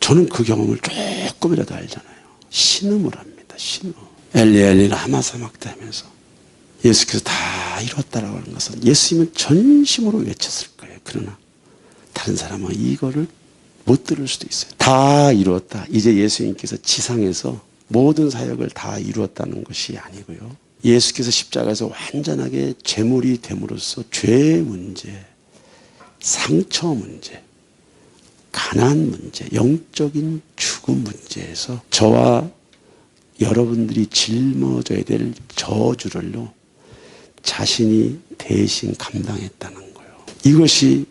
저는 그 경험을 조금이라도 알잖아요. 신음을 합니다. 신음. 엘리 엘리 라마 사막다 하면서 예수께서 다 이뤘다라고 하는 것은 예수님은 전심으로 외쳤을 거예요. 그러나 다른 사람은 이거를 못 들을 수도 있어요. 다 이루었다. 이제 예수님께서 지상에서 모든 사역을 다 이루었다는 것이 아니고요. 예수께서 십자가에서 완전하게 제물이 됨으로써 죄 문제, 상처 문제, 가난 문제, 영적인 죽음 문제에서 저와 여러분들이 짊어져야 될 저주를요 자신이 대신 감당했다는 거예요. 이것이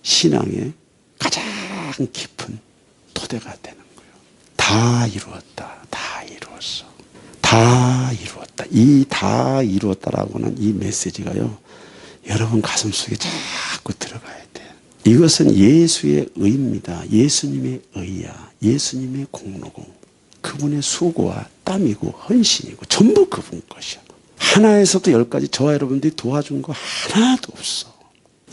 신앙의 가장 깊은 토대가 되는 거예요. 다 이루었다. 다 이루었어. 다 이루었다. 이 다 이루었다라고 하는 이 메시지가요. 여러분 가슴속에 자꾸 들어가야 돼요. 이것은 예수의 의입니다. 예수님의 의야. 예수님의 공로고 그분의 수고와 땀이고 헌신이고 전부 그분 것이야. 하나에서도 10가지 저와 여러분들이 도와준 거 하나도 없어.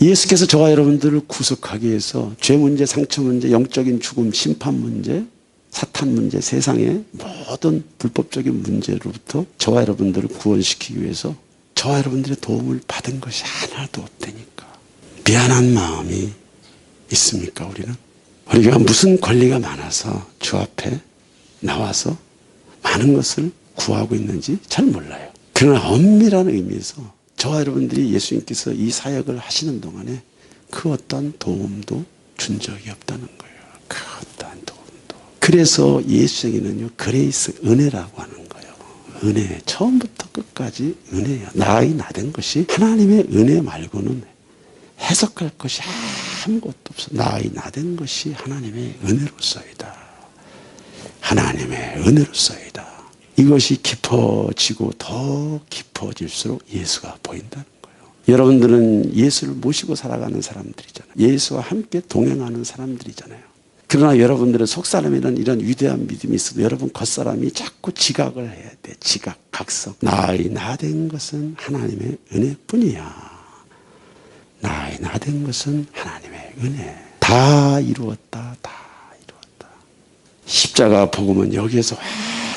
예수께서 저와 여러분들을 구속하기 위해서 죄 문제, 상처 문제, 영적인 죽음, 심판 문제, 사탄 문제, 세상의 모든 불법적인 문제로부터 저와 여러분들을 구원시키기 위해서 저와 여러분들의 도움을 받은 것이 하나도 없다니까. 미안한 마음이 있습니까 우리는? 우리가 무슨 권리가 많아서 주 앞에 나와서 많은 것을 구하고 있는지 잘 몰라요. 그러나 엄밀한 의미에서 저와 여러분들이 예수님께서 이 사역을 하시는 동안에 그 어떤 도움도 준 적이 없다는 거예요. 그 어떤 도움도. 그래서 예수에게는요 그레이스, 은혜라고 하는 거예요. 은혜, 처음부터 끝까지 은혜야. 나의 나된 것이 하나님의 은혜 말고는 해석할 것이 아무것도 없어. 나의 나된 것이 하나님의 은혜로서이다. 하나님의 은혜로서이다. 이것이 깊어지고 더 깊어질수록 예수가 보인다는 거예요. 여러분들은 예수를 모시고 살아가는 사람들이잖아요. 예수와 함께 동행하는 사람들이잖아요. 그러나 여러분들의 속사람에는 이런 위대한 믿음이 있어도 여러분 겉사람이 자꾸 지각을 해야 돼. 지각, 각성. 나의 나된 것은 하나님의 은혜뿐이야. 나의 나된 것은 하나님의 은혜. 다 이루었다. 다 이루었다. 십자가 복음은 여기에서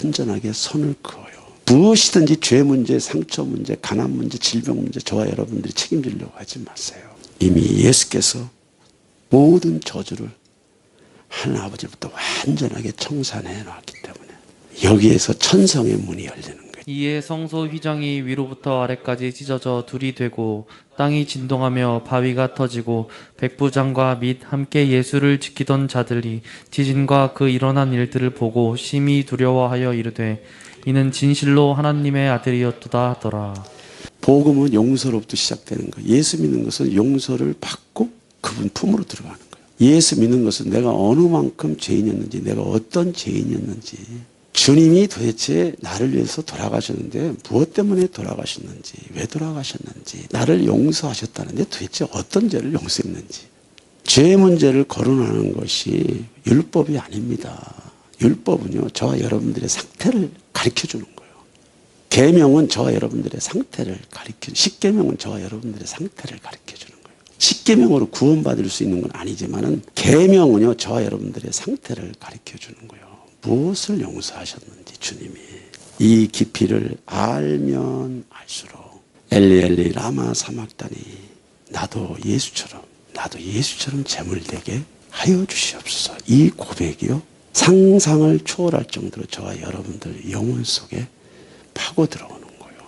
완전하게 선을 그어요. 무엇이든지 죄 문제, 상처 문제, 가난 문제, 질병 문제 저와 여러분들이 책임지려고 하지 마세요. 이미 예수께서 모든 저주를 하나님 아버지로부터 완전하게 청산해 놨기 때문에 여기에서 천성의 문이 열리는 거예요. 이에 성소 휘장이 위로부터 아래까지 찢어져 둘이 되고 땅이 진동하며 바위가 터지고 백부장과 및 함께 예수를 지키던 자들이 지진과 그 일어난 일들을 보고 심히 두려워하여 이르되 이는 진실로 하나님의 아들이었도다 하더라. 복음은 용서로부터 시작되는 거예요. 예수 믿는 것은 용서를 받고 그분 품으로 들어가는 거예요. 예수 믿는 것은 내가 어느 만큼 죄인이었는지, 내가 어떤 죄인이었는지, 주님이 도대체 나를 위해서 돌아가셨는데 무엇 때문에 돌아가셨는지, 왜 돌아가셨는지, 나를 용서하셨다는데 도대체 어떤 죄를 용서했는지. 죄 문제를 거론하는 것이 율법이 아닙니다. 율법은요, 저와 여러분들의 상태를 가르쳐 주는 거예요. 계명은 저와 여러분들의 상태를 십계명은 저와 여러분들의 상태를 가르쳐 주는 거예요. 십계명으로 구원받을 수 있는 건 아니지만은 계명은요, 저와 여러분들의 상태를 가르쳐 주는 거예요. 무엇을 용서하셨는지 주님이 이 깊이를 알면 알수록 엘리 라마 사막다니 나도 예수처럼 재물되게 하여 주시옵소서. 이 고백이요, 상상을 초월할 정도로 저와 여러분들 영혼 속에 파고 들어오는 거예요.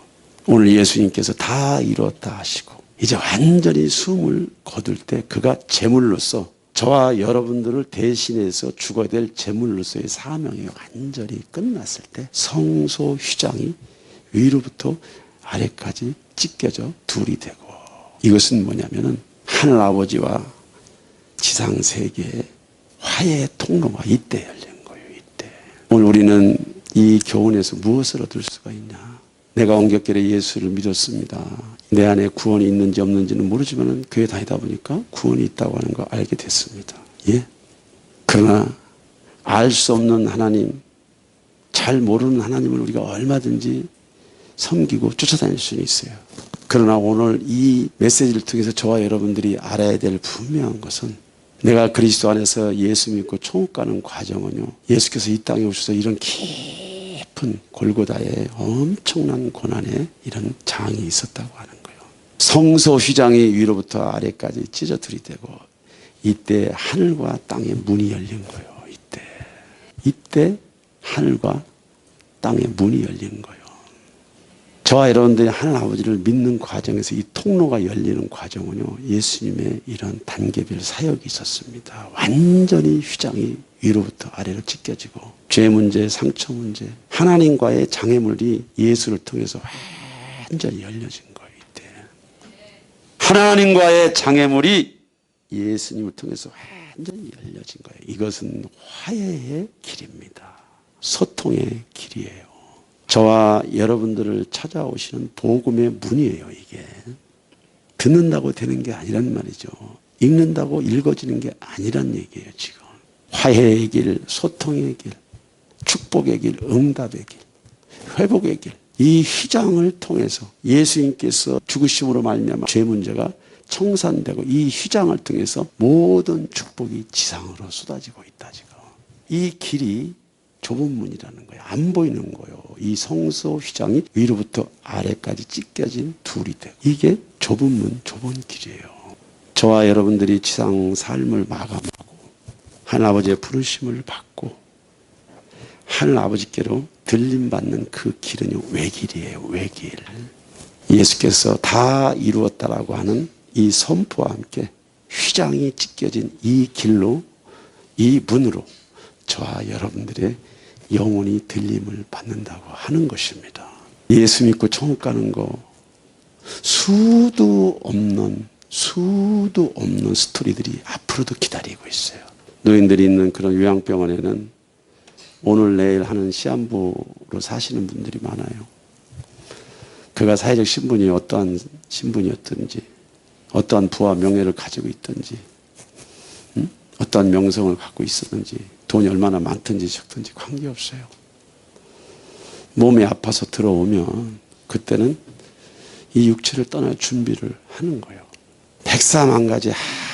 오늘 예수님께서 다 이루었다 하시고 이제 완전히 숨을 거둘 때 그가 제물로서 저와 여러분들을 대신해서 죽어야 될 제물로서의 사명이 완전히 끝났을 때 성소 휘장이 위로부터 아래까지 찢겨져 둘이 되고, 이것은 뭐냐면은 하늘 아버지와 지상 세계의 화해의 통로가 이때 열린 거예요. 이때. 오늘 우리는 이 교훈에서 무엇을 얻을 수가 있냐? 내가 엉겹결에 예수를 믿었습니다. 내 안에 구원이 있는지 없는지는 모르지만 교회 다니다 보니까 구원이 있다고 하는 거 알게 됐습니다. 예. 그러나 알 수 없는 하나님, 잘 모르는 하나님을 우리가 얼마든지 섬기고 쫓아다닐 수는 있어요. 그러나 오늘 이 메시지를 통해서 저와 여러분들이 알아야 될 분명한 것은, 내가 그리스도 안에서 예수 믿고 천국 가는 과정은요, 예수께서 이 땅에 오셔서 이런 깊은 골고다의 엄청난 고난에 이런 장이 있었다고 하는 거예요. 성소 휘장이 위로부터 아래까지 찢어 들이대고 이때 하늘과 땅의 문이 열린 거예요. 이때 하늘과 땅의 문이 열린 거예요. 저와 여러분들이 하늘 아버지를 믿는 과정에서 이 통로가 열리는 과정은요, 예수님의 이런 단계별 사역이 있었습니다. 완전히 휘장이 위로부터 아래로 찢겨지고 죄 문제, 상처 문제, 하나님과의 장애물이 예수를 통해서 완전히 열려진 거예요. 이때 하나님과의 장애물이 예수님을 통해서 완전히 열려진 거예요. 이것은 화해의 길입니다. 소통의 길이에요. 저와 여러분들을 찾아오시는 복음의 문이에요. 이게 듣는다고 되는 게 아니란 말이죠. 읽는다고 읽어지는 게 아니란 얘기예요. 지금 화해의 길, 소통의 길, 축복의 길, 응답의 길, 회복의 길, 이 휘장을 통해서 예수님께서 죽으심으로 말미암아 죄 문제가 청산되고 이 휘장을 통해서 모든 축복이 지상으로 쏟아지고 있다. 지금 이 길이 좁은 문이라는 거예요. 안 보이는 거예요. 이 성소 휘장이 위로부터 아래까지 찢겨진 둘이 되고, 이게 좁은 문, 좁은 길이에요. 저와 여러분들이 지상 삶을 마감하고 하늘 아버지의 부르심을 받고 하늘 아버지께로 들림받는 그 길은요, 외길이에요. 외길. 예수께서 다 이루었다라고 하는 이 선포와 함께 휘장이 찢겨진 이 길로, 이 문으로 저와 여러분들의 영혼이 들림을 받는다고 하는 것입니다. 예수 믿고 천국 가는 거 수도 없는 스토리들이 앞으로도 기다리고 있어요. 노인들이 있는 그런 요양병원에는 오늘 내일 하는 시한부로 사시는 분들이 많아요. 그가 사회적 신분이 어떠한 신분이었든지, 어떠한 부와 명예를 가지고 있든지, 어떠한 명성을 갖고 있었는지, 돈이 얼마나 많든지 적든지 관계없어요. 몸이 아파서 들어오면 그때는 이 육체를 떠날 준비를 하는 거예요. 백사만가지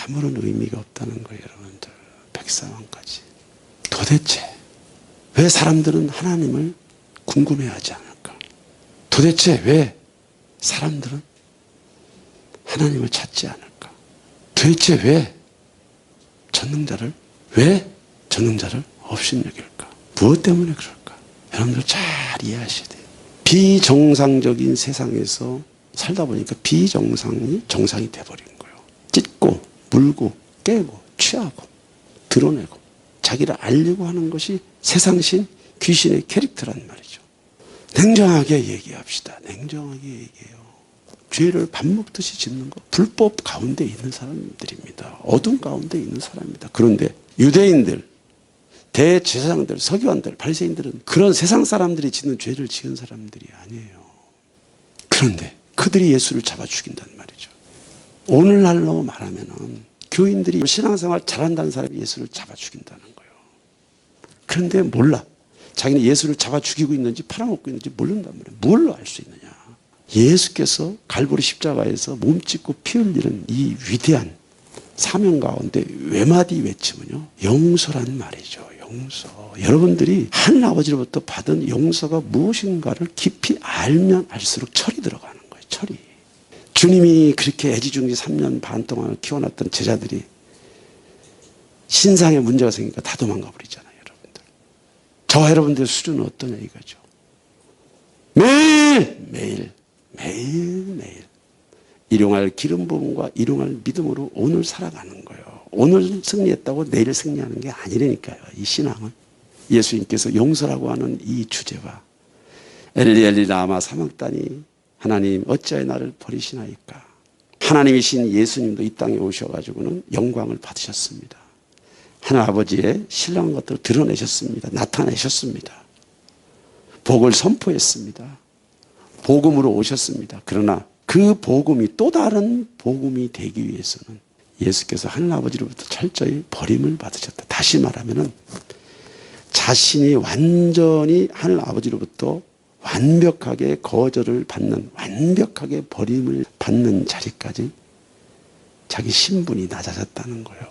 아무런 의미가 없다는 거예요, 여러분들. 백사만가지. 도대체 왜 사람들은 하나님을 궁금해하지 않을까? 도대체 왜 사람들은 하나님을 찾지 않을까? 도대체 왜 전능자를 업신여길까? 무엇 때문에 그럴까? 여러분들 잘 이해하셔야 돼요. 비정상적인 세상에서 살다 보니까 비정상이 정상이 돼버린 거예요. 찢고 물고 깨고 취하고 드러내고 자기를 알리고 하는 것이 세상신 귀신의 캐릭터란 말이죠. 냉정하게 얘기합시다. 냉정하게 얘기해요. 죄를 밥 먹듯이 짓는 거 불법 가운데 있는 사람들입니다. 어둠 가운데 있는 사람입니다. 그런데 유대인들, 대제사장들, 서기관들, 바리새인들은 그런 세상 사람들이 짓는 죄를 지은 사람들이 아니에요. 그런데 그들이 예수를 잡아 죽인단 말이죠. 오늘날로 말하면은 교인들이 신앙생활 잘한다는 사람이 예수를 잡아 죽인다는 거예요. 그런데 몰라. 자기는 예수를 잡아 죽이고 있는지 팔아먹고 있는지 모른단 말이에요. 뭘로 알 수 있느냐. 예수께서 갈보리 십자가에서 몸짓고 피 흘리는 이 위대한 사명 가운데 외마디 외침은요, 용서란 말이죠. 용서. 여러분들이 하늘 아버지로부터 받은 용서가 무엇인가를 깊이 알면 알수록 철이 들어가는 거예요. 철이. 주님이 그렇게 애지중지 3년 반 동안 키워놨던 제자들이 신상에 문제가 생기니까 다 도망가 버리잖아요. 여러분들. 저와 여러분들의 수준은 어떠냐 이거죠. 매일 일용할 기름 부음과 일용할 믿음으로 오늘 살아가는 거예요. 오늘 승리했다고 내일 승리하는 게 아니라니까요. 이 신앙은 예수님께서 용서라고 하는 이 주제와 엘리 엘리 라마 사막다니 하나님 어찌하여 나를 버리시나이까. 하나님이신 예수님도 이 땅에 오셔가지고는 영광을 받으셨습니다. 하나님 아버지의 신령한 것들을 드러내셨습니다. 나타내셨습니다. 복을 선포했습니다. 복음으로 오셨습니다. 그러나 그 복음이 또 다른 복음이 되기 위해서는 예수께서 하늘 아버지로부터 철저히 버림을 받으셨다. 다시 말하면 자신이 완전히 하늘 아버지로부터 완벽하게 거절을 받는, 완벽하게 버림을 받는 자리까지 자기 신분이 낮아졌다는 거예요.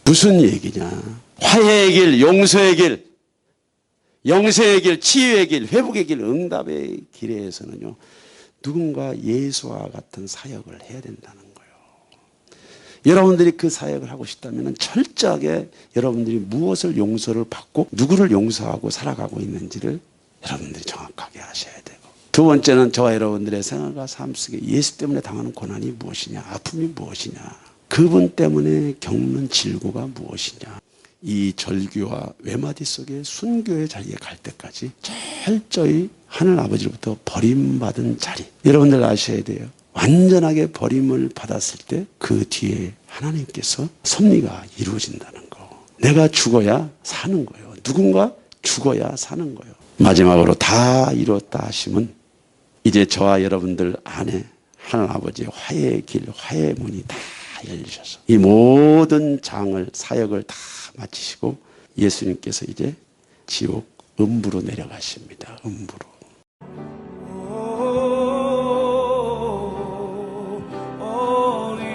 무슨 얘기냐. 화해의 길, 용서의 길, 영생의 길, 치유의 길, 회복의 길, 응답의 길에서는요, 누군가 예수와 같은 사역을 해야 된다는 거예요. 여러분들이 그 사역을 하고 싶다면 철저하게 여러분들이 무엇을 용서를 받고 누구를 용서하고 살아가고 있는지를 여러분들이 정확하게 아셔야 되고, 두 번째는 저와 여러분들의 생활과 삶 속에 예수 때문에 당하는 고난이 무엇이냐, 아픔이 무엇이냐, 그분 때문에 겪는 질고가 무엇이냐, 이 절규와 외마디 속에 순교의 자리에 갈 때까지 철저히 하늘 아버지로부터 버림받은 자리, 여러분들 아셔야 돼요. 완전하게 버림을 받았을 때 그 뒤에 하나님께서 섭리가 이루어진다는 거. 내가 죽어야 사는 거예요. 누군가 죽어야 사는 거예요. 마지막으로 다 이루었다 하시면 이제 저와 여러분들 안에 하늘 아버지의 화해의 길, 화해의 문이 다 열리셔서 이 모든 장을, 사역을 다 마치시고 예수님께서 이제 지옥 음부로 내려가십니다. 음부로. 어린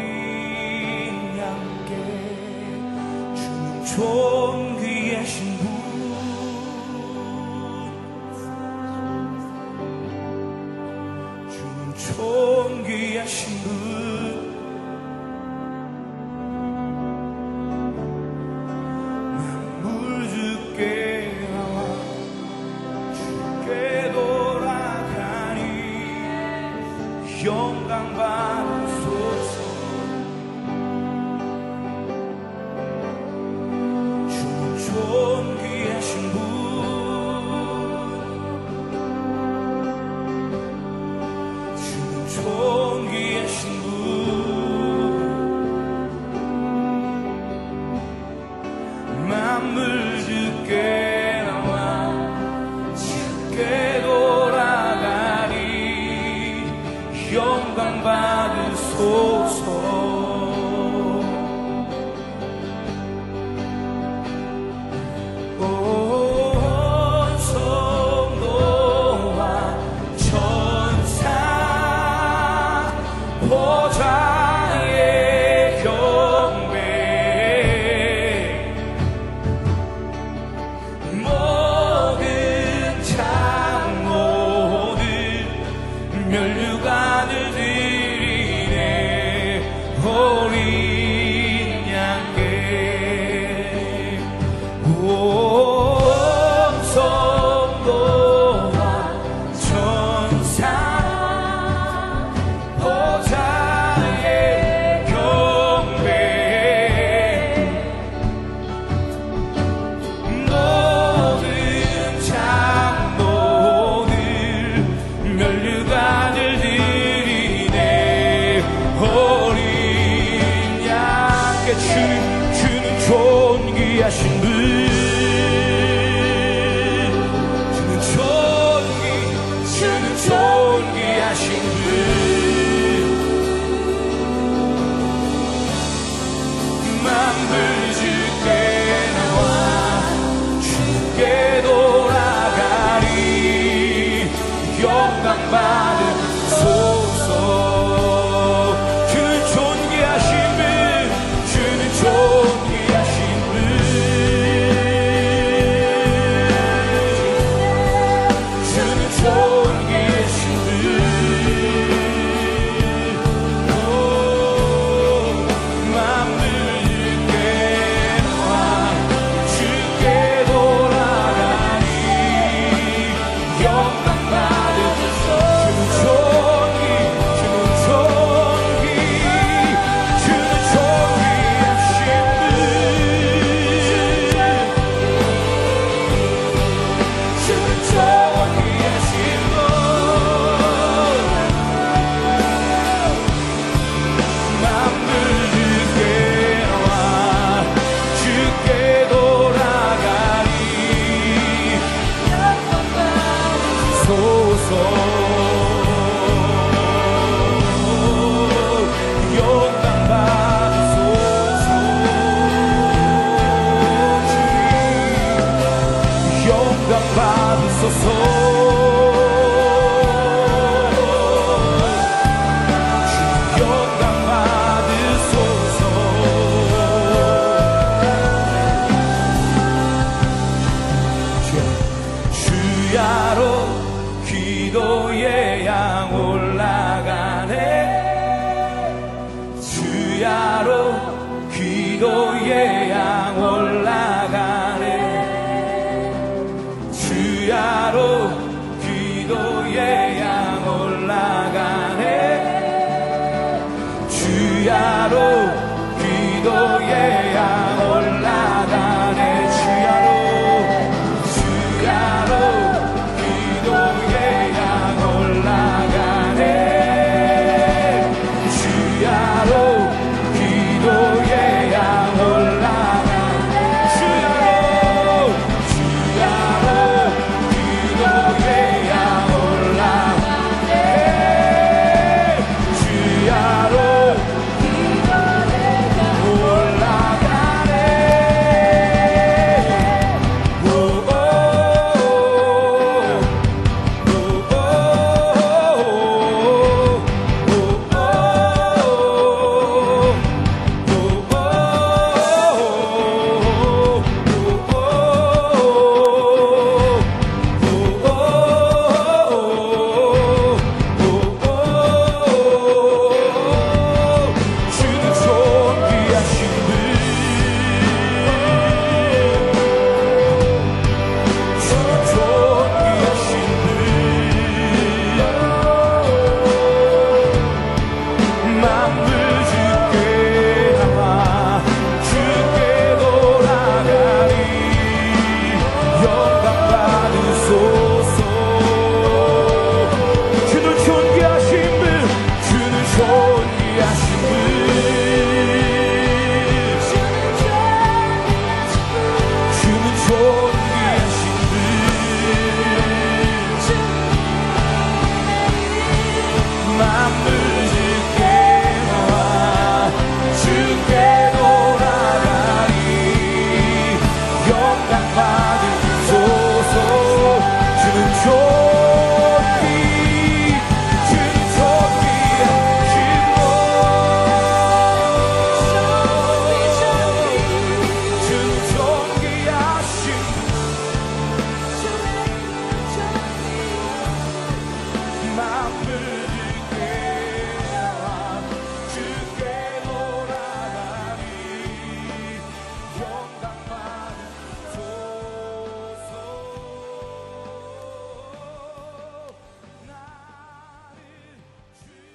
양께 주는 존귀하신 분, 주는 존귀하신 분, 영광 받으소서. 주는 존귀 온 성도와 천사 보좌의 경배 모든 장로들 멸류관을 드리네 어린 양께 온 성도와 천사 보좌의 경배 모든 장로들 멸류관을 드리네 어린 양께 주는 존귀하신 분 주는 존귀하신 분 만물 주께 나와 주께 돌아가리 영광 받으소서 주는 존귀하신 분 주는 존귀하신 분 주는 존귀하신 분 만물 주께 나와 주께 돌아가리 영광 받으소서 주는 존귀 주는 존귀하신 분 주는 존귀하신 분 만물 주께 나와 주께 돌아가리 소서 영광 받으소서 주님 영광 받으소서 영광 받으소서 주야로 기도의 양 올라가네 주야로 기도의 양 올라가네 주야로 기도의 양 올라가네 주야로 기도의